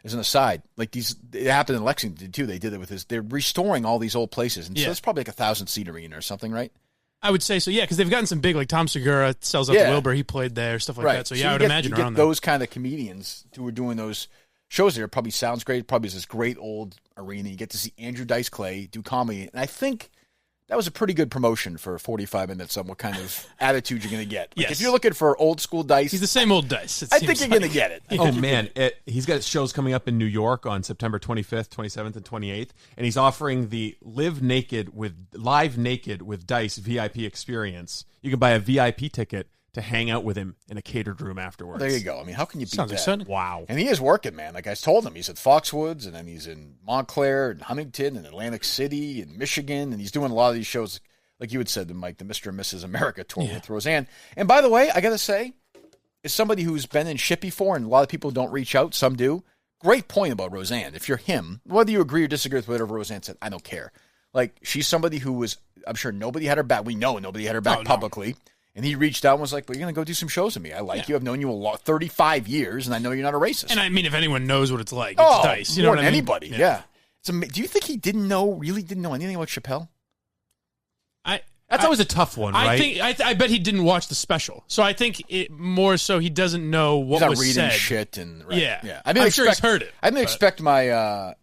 as an aside, like these, it happened in Lexington too. They did it with they're restoring all these old places. And so it's probably like 1,000-seat arena or something, right? I would say so, yeah, because they've gotten some big, like Tom Segura sells out to Wilbur. He played there, stuff like that. So, yeah, I would imagine you around get there. those kind of comedians who are doing those shows there. It probably sounds great. It probably is this great old arena. You get to see Andrew Dice Clay do comedy. And I think that was a pretty good promotion for 45 minutes on what kind of attitude you're going to get. Like, Yes. If you're looking for old school Dice, He's the same old Dice. I think you're going to get it. Oh, man. He's got shows coming up in New York on September 25th, 27th, and 28th. And he's offering the Live Naked with Dice VIP experience. You can buy a VIP ticket to hang out with him in a catered room afterwards. There you go. I mean, how can you beat Sounds that? exciting. Wow. And he is working, man. Like I told him, he's at Foxwoods, and then he's in Montclair and Huntington and Atlantic City and Michigan, and he's doing a lot of these shows, like you had said, Mike, the Mr. and Mrs. America tour with Roseanne. And by the way, I got to say, as somebody who's been in shit before, and a lot of people don't reach out, some do, great point about Roseanne. If you're him, whether you agree or disagree with whatever Roseanne said, I don't care. Like, she's somebody who was, I'm sure nobody had her back. We know nobody had her back publicly. And he reached out and was like, well, you're going to go do some shows with me. I like you. I've known you 35 years, and I know you're not a racist. And I mean, if anyone knows what it's like, it's Dice. You know more what than I mean? anybody, yeah. Do you think he really didn't know anything about Chappelle? That's always a tough one, right? I bet he didn't watch the special. So I think it more so he doesn't know what He's not was reading said. shit. And, Yeah. I'm sure he's heard it. I didn't expect my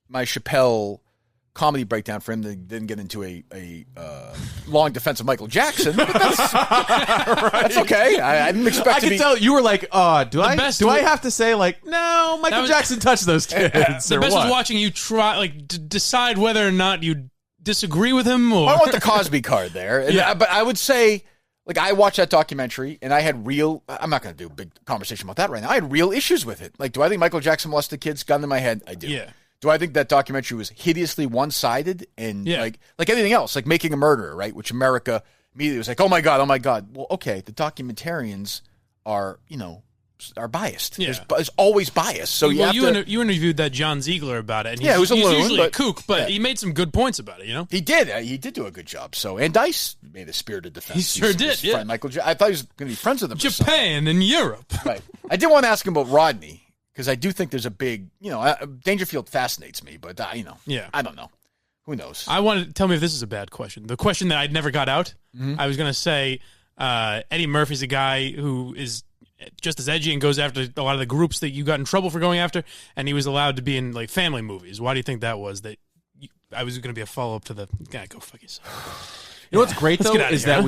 my Chappelle comedy breakdown for him to then get into a long defense of Michael Jackson. But that's okay. I didn't expect I to can be. tell you were like, do I have to say like, no, Michael was- Jackson touched those kids? The or best what? was watching you try, like, decide whether or not you disagree with him or. I want the Cosby card there. And but I would say, like, I watched that documentary and I had I'm not going to do a big conversation about that right now. I had real issues with it. Like, do I think Michael Jackson molested kids? Gun to my head, I do. Yeah. Do I think that documentary was hideously one-sided and like anything else, like Making a Murderer, right? Which America immediately was like, oh my God. Well, okay, the documentarians are biased. Yeah. There's always bias. So you interviewed that John Ziegler about it. And Yeah, it was a he's loon, usually a but- kook, but he made some good points about it, you know? He did. He did do a good job. So, and Dice made a spirited defense. He sure did, his yeah. friend Michael. I thought he was going to be friends with him. or something. Japan and Europe. Right. I did want to ask him about Rodney because I do think there's a big, Dangerfield fascinates me, but Yeah. I don't know. Who knows? I wanted to tell me if this is a bad question. The question that I'd never got out, Mm-hmm. I was going to say Eddie Murphy's a guy who is just as edgy and goes after a lot of the groups that you got in trouble for going after, and he was allowed to be in like family movies. Why do you think that was? I was going to be a follow-up to the guy. Go fuck yourself. You know what's great Let's though get outta is here. that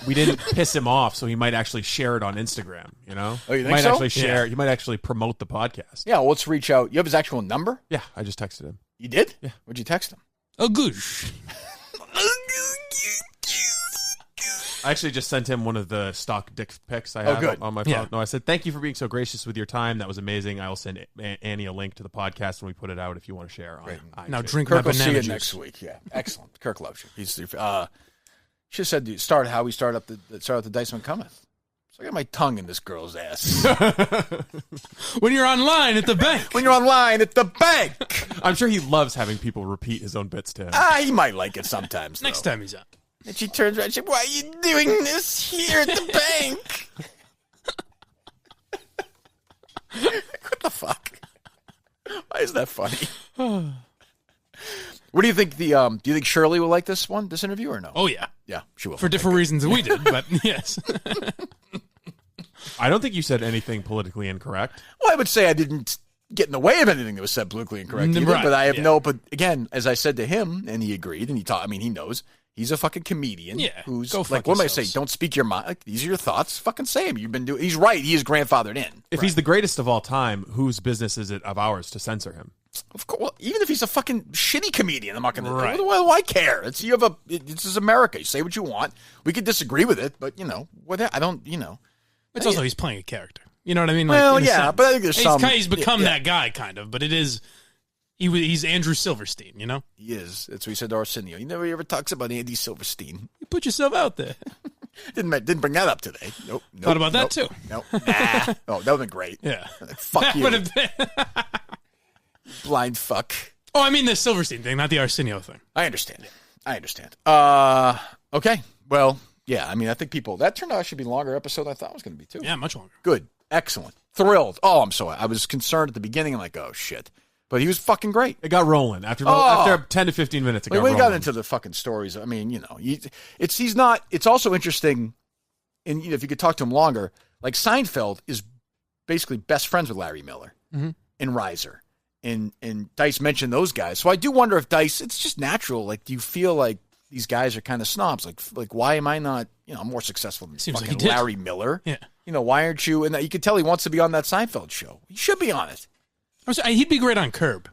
we didn't piss him off, so he might actually share it on Instagram. You know, Oh, you he think might so? actually share. He might actually promote the podcast. Yeah, well, let's reach out. You have his actual number? Yeah, I just texted him. You did? Yeah. What'd you text him? Oh, goosh. I actually just sent him one of the stock dick pics I have good. on my phone. Yeah. No, I said, thank you for being so gracious with your time. That was amazing. I will send Annie a link to the podcast when we put it out if you want to share on iTunes. Now drink Kirk my will see banana you juice. next week. Yeah, excellent. Kirk loves you. He's should have said start how we start up the Dice When Cometh. So I got my tongue in this girl's ass. When you're online at the bank. When you're online at the bank. I'm sure he loves having people repeat his own bits to him. He might like it sometimes. Next time he's on. And she turns around and she said, why are you doing this here at the bank? What the fuck? Why is that funny? What do you think do you think Shirley will like this interview or no? Oh, yeah. Yeah, she will. For different reasons than we did, but yes. I don't think you said anything politically incorrect. Well, I would say I didn't get in the way of anything that was said politically incorrect either, Right, but I have yeah. but again, as I said to him, and he agreed, and he knows, he's a fucking comedian who's go like, fuck what am I yourselves. saying? Don't speak your mind. Like, these are your thoughts. Fucking say them. You've been doing, he's right. He is grandfathered in. If he's the greatest of all time, whose business is it of ours to censor him? Of course, well, even if he's a fucking shitty comedian, I'm not going Right. to. What do I care? This is America. You say what you want. We could disagree with it, but I don't. It's also he's playing a character. You know what I mean? Well, in a yeah, sense. but I think there's some. He's become yeah, that guy, kind of. But it is... He's Andrew Silverstein, you know? He is. That's what he said to Arsenio. He never ever talks about Andy Silverstein. You put yourself out there. Didn't bring that up today. Nope. Thought about that, too. Nope. Nah. Oh, that would have been great. Yeah. Fuck That you, would have been... blind fuck. Oh, I mean the Silverstein thing, not the Arsenio thing. I understand. Okay. Well, yeah. I mean, I think that turned out to be a longer episode than I thought it was going to be, too. Yeah, much longer. Good. Excellent. Thrilled. Oh, I was concerned at the begging. I'm like, oh, shit. But he was fucking great. It got rolling after 10 to 15 minutes. It got We rolling. got into the fucking stories. I mean, it's also interesting, and if you could talk to him longer, like Seinfeld is basically best friends with Larry Miller and Reiser. And Dice mentioned those guys. So I do wonder if Dice, it's just natural. Like, do you feel like these guys are kind of snobs? Like why am I not, more successful than Seems like fucking he did. Larry Miller? Yeah. Why aren't you? And you could tell he wants to be on that Seinfeld show. He should be on it. He'd be great on Curb.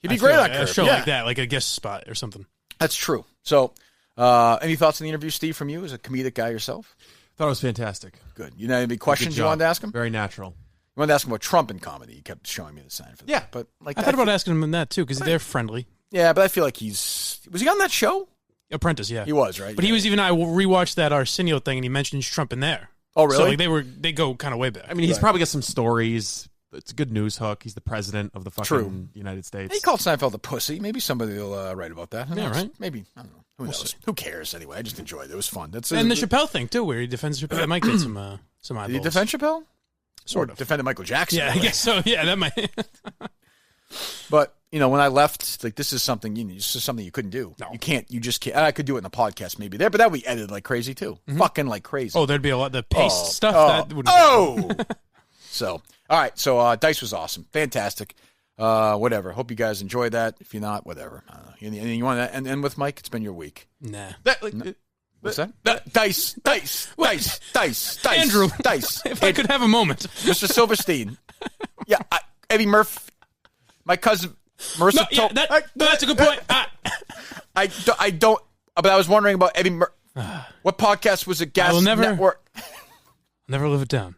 He'd be I great feel on like Curb. a show Yeah. like that, like a guest spot or something. That's true. So, any thoughts on the interview, Steve, from you as a comedic guy yourself? Thought it was fantastic. Good. You know any questions Good you job. wanted to ask him? Very natural. You wanted to ask him about Trump in comedy. You kept showing me the Seinfeld. Yeah. But like I thought about asking him that too because they're friendly. Yeah, but I feel like was he on that show? Apprentice, yeah. He was, right? But he was even. I rewatched that Arsenio thing, and he mentioned Trump in there. Oh, really? So like they go kind of way back. I mean, he's probably got some stories. It's a good news hook. He's the president of the fucking True. United States. He called Seinfeld a pussy. Maybe somebody will write about that. Who Yeah, knows? right. Maybe. I don't know. Who knows? Who cares anyway? I just enjoyed it. It was fun. That's and the Chappelle thing too, where he defends Chappelle. That might get some eyeballs. Did he defend Chappelle? Sort Or of. defended Michael Jackson. Yeah, I guess so. Yeah, that might. But when I left, like this is something you couldn't do. No. You can't. You just can't. I could do it in the podcast maybe there, but that would be edited like crazy too. Fucking like crazy. Oh, there'd be a lot. The paste stuff. That would. So, all right. So, Dice was awesome. Fantastic. Whatever. Hope you guys enjoyed that. If you're not, whatever. I don't know. Anything you want to end with, Mike? It's been your week. Nah. What's that? Dice. Andrew. Dice. If I could have a moment. Mr. Silverstein. Yeah. Eddie Murphy. My cousin, Marissa. No, yeah, that's a good point. I don't. But I was wondering about Eddie Murphy. What podcast was it? Gas I will never- Network. Never live it down.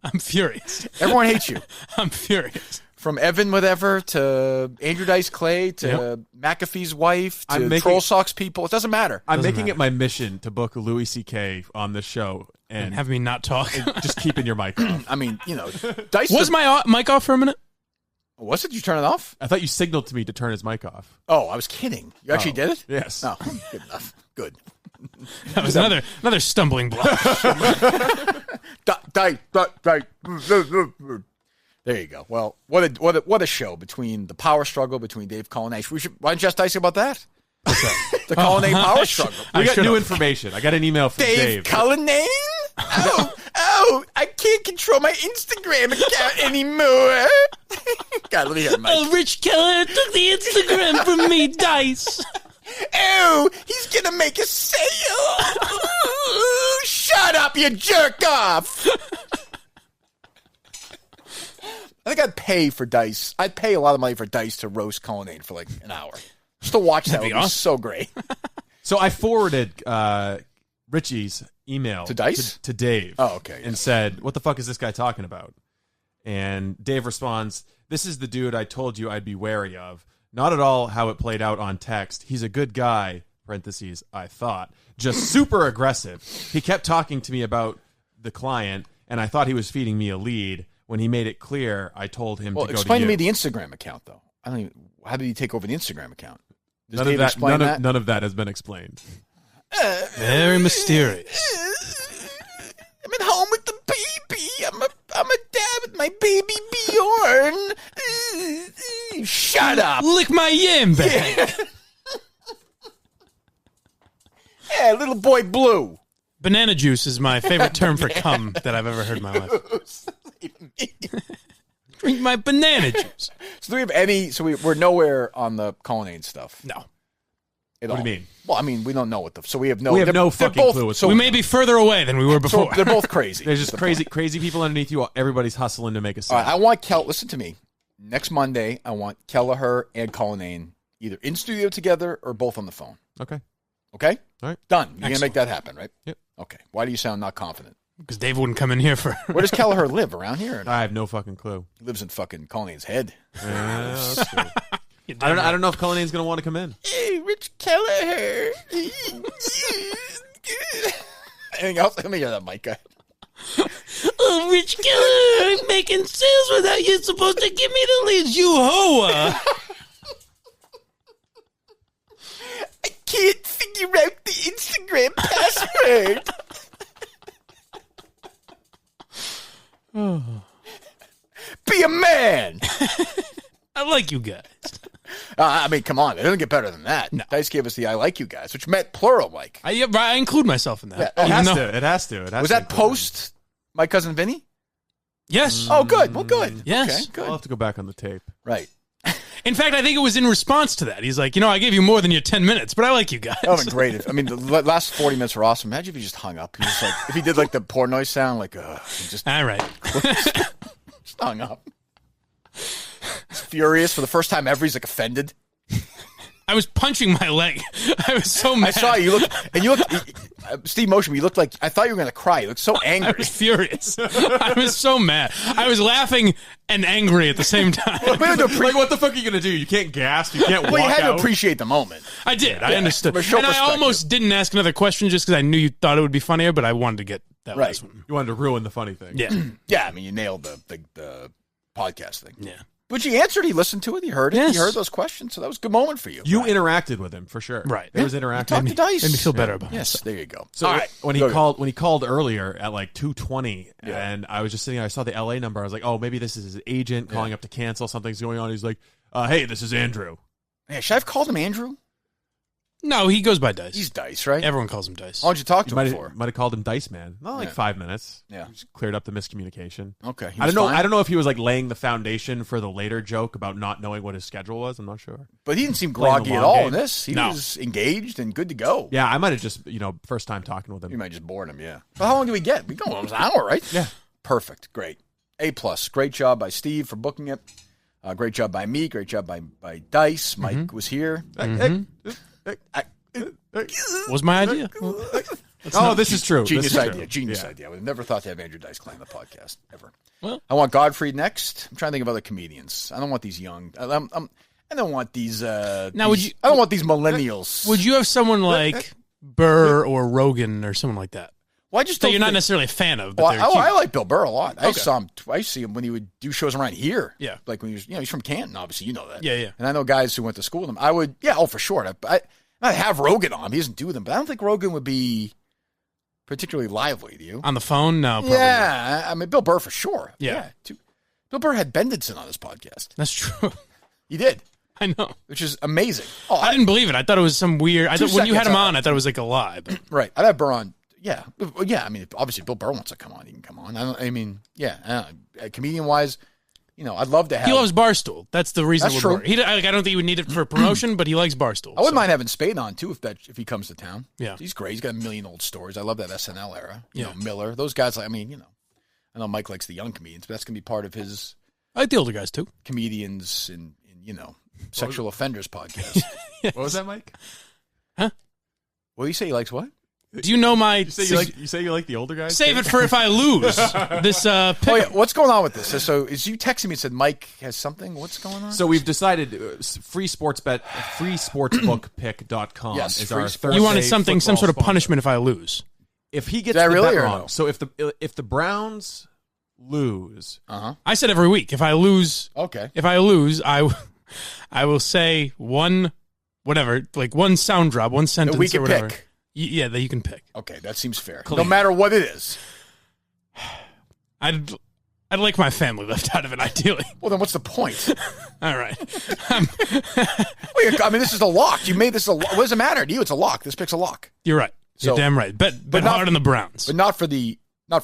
I'm furious. Everyone hates you. I'm furious. From Evan whatever to Andrew Dice Clay to McAfee's wife to Troll Socks people. It doesn't matter. I'm making it my mission to book Louis C.K. on this show and have me not talk. just keeping your mic off. I mean, Dice Was my mic off for a minute? Was it? You turn it off? I thought you signaled to me to turn his mic off. Oh, I was kidding. You actually did it? Yes. Oh, good enough. Good. That was another stumbling block. There you go. Well, what a show between the power struggle between Dave Cullinane. Why don't you ask Dice about that? The Cullinane power struggle. We got new information. I got an email from Dave. Cullinane? Oh, I can't control my Instagram account anymore. God, let me hear it, Mike. Rich Keller took the Instagram from me, Dice. Oh, he's gonna make a sale. Ooh, shut up, you jerk off. I think I'd pay for Dice. I'd pay a lot of money for Dice to roast Cullinane for like an hour. Just to watch that would be so great. So I forwarded Richie's email to Dice? To Dave. Oh, okay. And said, what the fuck is this guy talking about? And Dave responds, this is the dude I told you I'd be wary of. Not at all how it played out on text. He's a good guy, parentheses, I thought. Just super aggressive. He kept talking to me about the client, and I thought he was feeding me a lead. When he made it clear, I told him to go to you. Explain to me the Instagram account, though. I don't even, how did he take over the Instagram account? Does Dave none explain that? None of that has been explained. Very mysterious. I'm at home with the baby. I'm a dad with my baby Bjorn. Shut up. Lick my yam bag. Yeah, little boy Blue. Banana juice is my favorite term for cum that I've ever heard in my life. Drink my banana juice. So do we have any? So we're nowhere on the Cullinane stuff. No. What do you mean? Well, I mean, we don't know what the. So we have no. We have no fucking clue. So we may be further away than we were before. So they're both crazy. There's just crazy people underneath you. Everybody's hustling to make a sale. All right, I want Listen to me. Next Monday, I want Kelleher and Cullinane either in studio together or both on the phone. Okay. Okay. All right. Done. You're gonna make that happen, right? Yep. Okay. Why do you sound not confident? Because Dave wouldn't come in here for. Where does Kelleher live? Around here? I have no fucking clue. He lives in fucking Cullinane's head. That's true. I don't know if Cullinane's going to want to come in. Hey, Rich Kelleher. Anything else? Let me hear that mic guy. Oh, Rich Kelleher, I'm making sales without you supposed to give me the leads, you hoa. I can't figure out the Instagram password. Be a man. I like you guys. I mean, come on. It doesn't get better than that. No. Dice gave us the I like you guys, which meant plural like. I include myself in that. Yeah. It has to. Was that post My Cousin Vinny? Yes. Oh, good. Well, good. Yes. Okay, good. I'll have to go back on the tape. Right. In fact, I think it was in response to that. He's like, I gave you more than your 10 minutes, but I like you guys. That would have been great. I mean, the last 40 minutes were awesome. Imagine if he just hung up. He just if he did like the poor noise sound, like, just All right. just hung up. He's furious for the first time ever. He's like offended. I was punching my leg. I was so mad. I saw you look. Steve Motion, you looked like I thought you were going to cry. You looked so angry. I was furious. I was so mad. I was laughing and angry at the same time. Like, what the fuck are you going to do? You can't gasp. You can't walk Well, you had out. to appreciate the moment. I did. I understood. From a show And I perspective. almost didn't ask another question just because I knew you thought it would be funnier, but I wanted to get that Right. last one. You wanted to ruin the funny thing. Yeah. Yeah, I mean, you nailed the podcast thing. Yeah. But you answered. He listened to it. He heard it. Yes. He heard those questions. So that was a good moment for you. You interacted with him for sure. Right. There was Talk interaction. to Dice. Made me feel better about it. Yes, there you go. So all right. when he Go called when he called earlier at like 2:20, Yeah. and I was just sitting there, I saw the LA number. I was like, oh, maybe this is his agent calling up to cancel. Something's going on. He's like, hey, this is Andrew. Yeah, should I have called him Andrew? No, he goes by Dice. He's Dice, right? Everyone calls him Dice. How long did you talk to him for? Might have called him Dice Man. Not like Yeah. 5 minutes. Yeah. Just cleared up the miscommunication. Okay. he I was don't know. fine? I don't know if he was like laying the foundation for the later joke about not knowing what his schedule was. I'm not sure. But he didn't seem Playing the groggy at long all game. in this. He No. was engaged and good to go. Yeah, I might have just first time talking with You him. might just bored him, yeah. But how long did we get? We go almost an hour, right? Yeah. Perfect. Great. A+. Great job by Steve for booking it. Great job by me. Great job by Dice. Mike was here. Was my idea. Oh, this is true. Genius This is idea. true. Genius Yeah. idea. I would have never thought to have Andrew Dice Clay on the podcast, ever. Well. I want Godfrey next. I'm trying to think of other comedians. I don't want these young. I don't want these. Now, these- would you- I don't want these millennials. Would you have someone like Burr or Rogan or someone like that? Well, I just That don't you're not think- necessarily a fan of, but Well, they're I cute. like Bill Burr a lot. I Okay. saw him. I see him when he would do shows around here. Yeah. like when he was. He's from Canton. Obviously, you know that. Yeah, yeah. And I know guys who went to school with him. I would. Yeah. Oh, for sure. I have Rogan on. He doesn't do them, but I don't think Rogan would be particularly lively. Do you? On the phone? No, probably not. Yeah. I mean, Bill Burr for sure. Yeah. Bill Burr had Benditson on his podcast. That's true. He did, I know. which is amazing. Oh, I didn't believe it. I thought it was some weird. I thought when you had him seconds, on, I thought it was like a lie. But right. I'd have Burr on. Yeah. Yeah. I mean, obviously, Bill Burr wants to come on. He can come on. Comedian wise, I'd love to have. He loves Barstool. That's the reason. That's it would true. work. I don't think he would need it for promotion, but he likes Barstool. I wouldn't mind having Spade on too if he comes to town. Yeah. He's great. He's got a million old stories. I love that SNL era. You Yeah. know, Miller, those guys. I know Mike likes the young comedians, but that's gonna be part of his I like the older guys too. comedians and sexual offenders podcast. What was that, Mike? What do you say? He likes what? Do you know my? You say you like the older guys? Save it for if I lose this pick. Oh yeah, what's going on with this? So is you texting me and said Mike has something? What's going on? So we've decided freesportsbookpick.com Yes, is our free Thursday You wanted some football sort of sponsor. punishment if I lose. If he gets Is that the really bet or wrong, no? so if the Browns lose, I said every week. If I lose, Okay. I will say one sound drop, one sentence we can or whatever. pick. Yeah, that you can pick. Okay, that seems fair. Clean. No matter what it is. I'd like my family left out of it, ideally. Well, then what's the point? All right. Well, I mean, this is a lock. You made this a lock. What does it matter to you? It's a lock. This pick's a lock. You're right. You're So- damn right. Bet not- hard on the Browns. But not for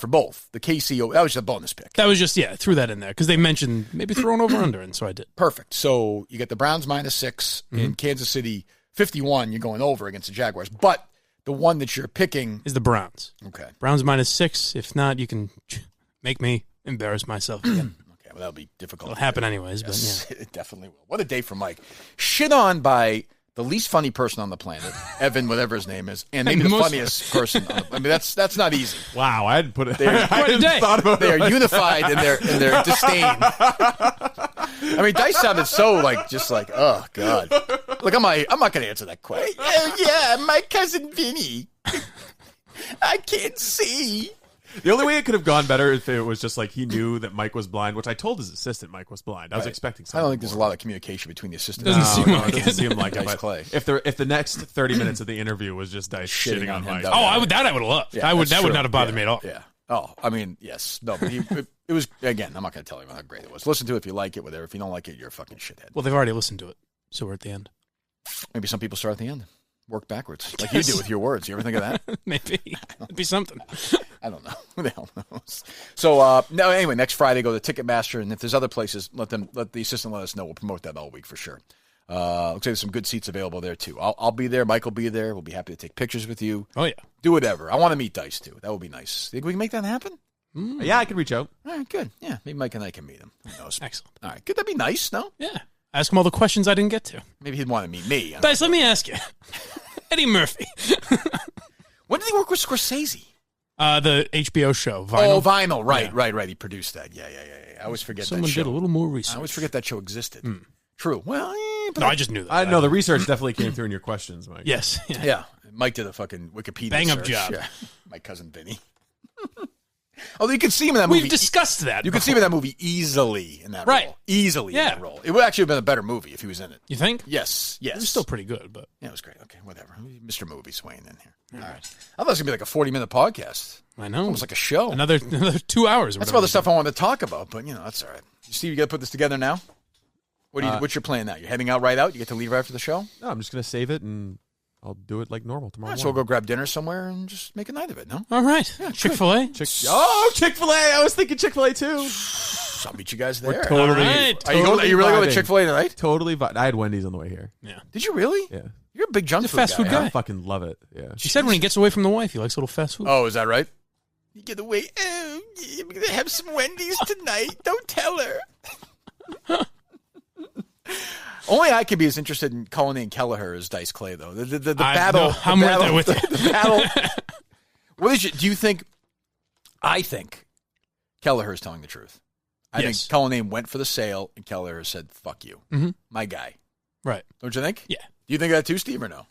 both. The KCO, that was just a bonus pick. That was just, threw that in there because they mentioned maybe throwing over under, and so I did. Perfect. So you get the Browns -6 in Kansas City, 51. You're going over against the Jaguars. But the one that you're picking, Is the Browns. okay. Browns -6. If not, you can make me embarrass myself again. Okay, well, that'll be difficult. It'll happen anyways, Yes, it definitely will. What a day for Mike. Shit on by the least funny person on the planet, Evan, whatever his name is, and maybe the Most- funniest person. I mean, that's not easy. wow, I hadn't put it. They're- I Quite a hadn't day. thought about They it. are unified in their disdain. I mean, Dice sounded so oh God. Look, I'm not going to answer that question. Oh yeah, my cousin Vinny. I can't see. The only way it could have gone better if it was just like he knew that Mike was blind, which I told his assistant Mike was blind. I was Right. expecting I something. don't think there's a lot of communication between the assistant. Doesn't seem like it it. doesn't seem like it. Dice but Clay. If the next 30 minutes of the interview was just Dice shitting on him, Mike. that Oh, I would have loved. Yeah, That would that's true. not have bothered Yeah, me at all. Yeah. Oh, I mean, yes. No, but it was, again, I'm not going to tell you how great it was. Listen to it if you like it, whatever. If you don't like it, you're a fucking shithead. Well, they've already listened to it, so we're at the end. Maybe some people start at the end. Work backwards. Like you do with your words. You ever think of that? Maybe it'd be something. I don't know. Who the hell knows? So, no, anyway, next Friday, go to Ticketmaster. And if there's other places, let the assistant let us know. We'll promote that all week for sure. Looks like there's some good seats available there, too. I'll be there. Mike will be there. We'll be happy to take pictures with you. Oh yeah. Do whatever. I want to meet Dice, too. That would be nice. Think we can make that happen? Yeah, I could reach out. All right, good. Yeah, maybe Mike and I can meet him. Who knows? Excellent. All right, good. That'd be nice, no? Yeah. Ask him all the questions I didn't get to. Maybe he'd want to meet me. Dice, let me ask you. Eddie Murphy. When did he work with Scorsese? The HBO show, Vinyl. Oh, Vinyl. Right, Yeah. right. He produced that. Yeah. I always forget Someone that show. did a little more I research. always forget that show existed. True. Well, but No, I just knew that. I know the research definitely came through in your questions, Mike. Yes. Yeah. yeah. Mike did a fucking Wikipedia Bang-up search. job. Yeah. My cousin Vinny. Although you could see him in that movie. We've discussed that. You could see him in that movie easily in that Right. role. Easily in Yeah. that role. It would actually have been a better movie if he was in it. You think? Yes. It was still pretty good, but Yeah, it was great. Okay, whatever. Mr. Movie swaying in here. All right. I thought it was going to be like a 40-minute podcast. I know. Almost like a show. Another 2 hours. Or That's whatever. about the stuff I wanted to talk about, but, that's all right. Steve, you got to put this together now? What's your plan now? You're heading out right out? You get to leave right after the show? No, I'm just going to save it and I'll do it like normal tomorrow All right, so we'll morning. go grab dinner somewhere and just make a night of it, no? All right. Chick-fil-A. Chick-fil-A! I was thinking Chick-fil-A too. So I'll meet you guys there. We're totally, All right. Are you really going to vibing. Chick-fil-A tonight? Totally. I had Wendy's on the way here. Yeah. Did you really? Yeah. You're a big junk He's a food fast food guy. I fucking love it. Yeah. She said when he gets away from the wife, he likes a little fast food. Oh, is that right? You get away. Oh, I'm going to have some Wendy's tonight. Don't tell her. Only I could be as interested in Cullen and Kelleher as Dice Clay, though. The battle. No, I'm right there with you. The battle. What is do you think? I think Kelleher is telling the truth. I Yes. think Cullen went for the sale, and Kelleher said, "Fuck you, my guy." Right. Don't you think? Yeah. Do you think that too, Steve, or no?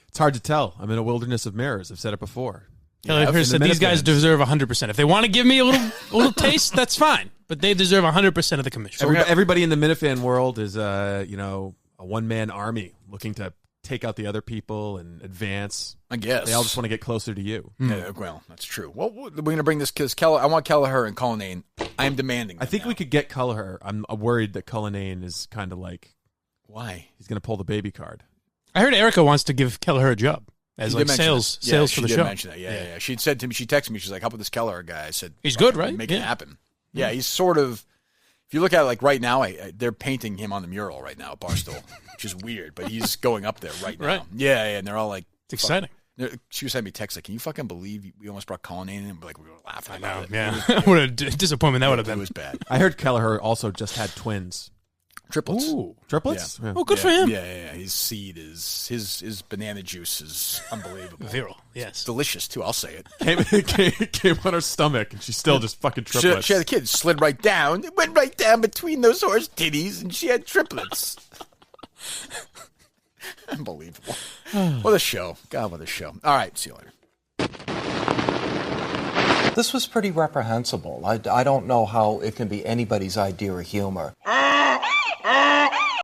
It's hard to tell. I'm in a wilderness of mirrors. I've said it before. Kelleher said these guys deserve 100%. If they want to give me a little taste, that's fine. But they deserve 100% of the commission. Everybody in the Minifan world is, a one-man army looking to take out the other people and advance. I guess They all just want to get closer to you. Yeah, well, that's true. Well, we're going to bring this because I want Kelleher and Cullen. I am demanding. I think we could get Culliher. I'm worried that Cullinane is kind of like Why? he's going to pull the baby card. I heard Erica wants to give Kelleher a job as She like did mention sales that. Yeah, for she the did show. mention that. Yeah. She said to me, she texted me, she's like, "How about this Kelleher guy?" I said, He's good, right? Make Yeah. it happen. Yeah, he's sort of. If you look at it like right now, they're painting him on the mural right now at Barstool, which is weird, but he's going up there right now. Right. Yeah, and they're all like, It's exciting. She was sending me text like, "Can you fucking believe we almost brought Cullinane in?" Like we were laughing. About it. Yeah. What a disappointment that would have It been. was bad. I heard Kelleher also just had twins. Triplets. Ooh. Triplets? Yeah. Oh, good for him. Yeah. His seed is his banana juice is unbelievable. Viral. Yes. Delicious too. I'll say it. Came on her stomach, and she's still just fucking triplets. She had a kid, slid right down. It went right down between those horse titties, and she had triplets. Unbelievable. What a show. God, what a show. All right, see you later. This was pretty reprehensible. I don't know how it can be anybody's idea of humor.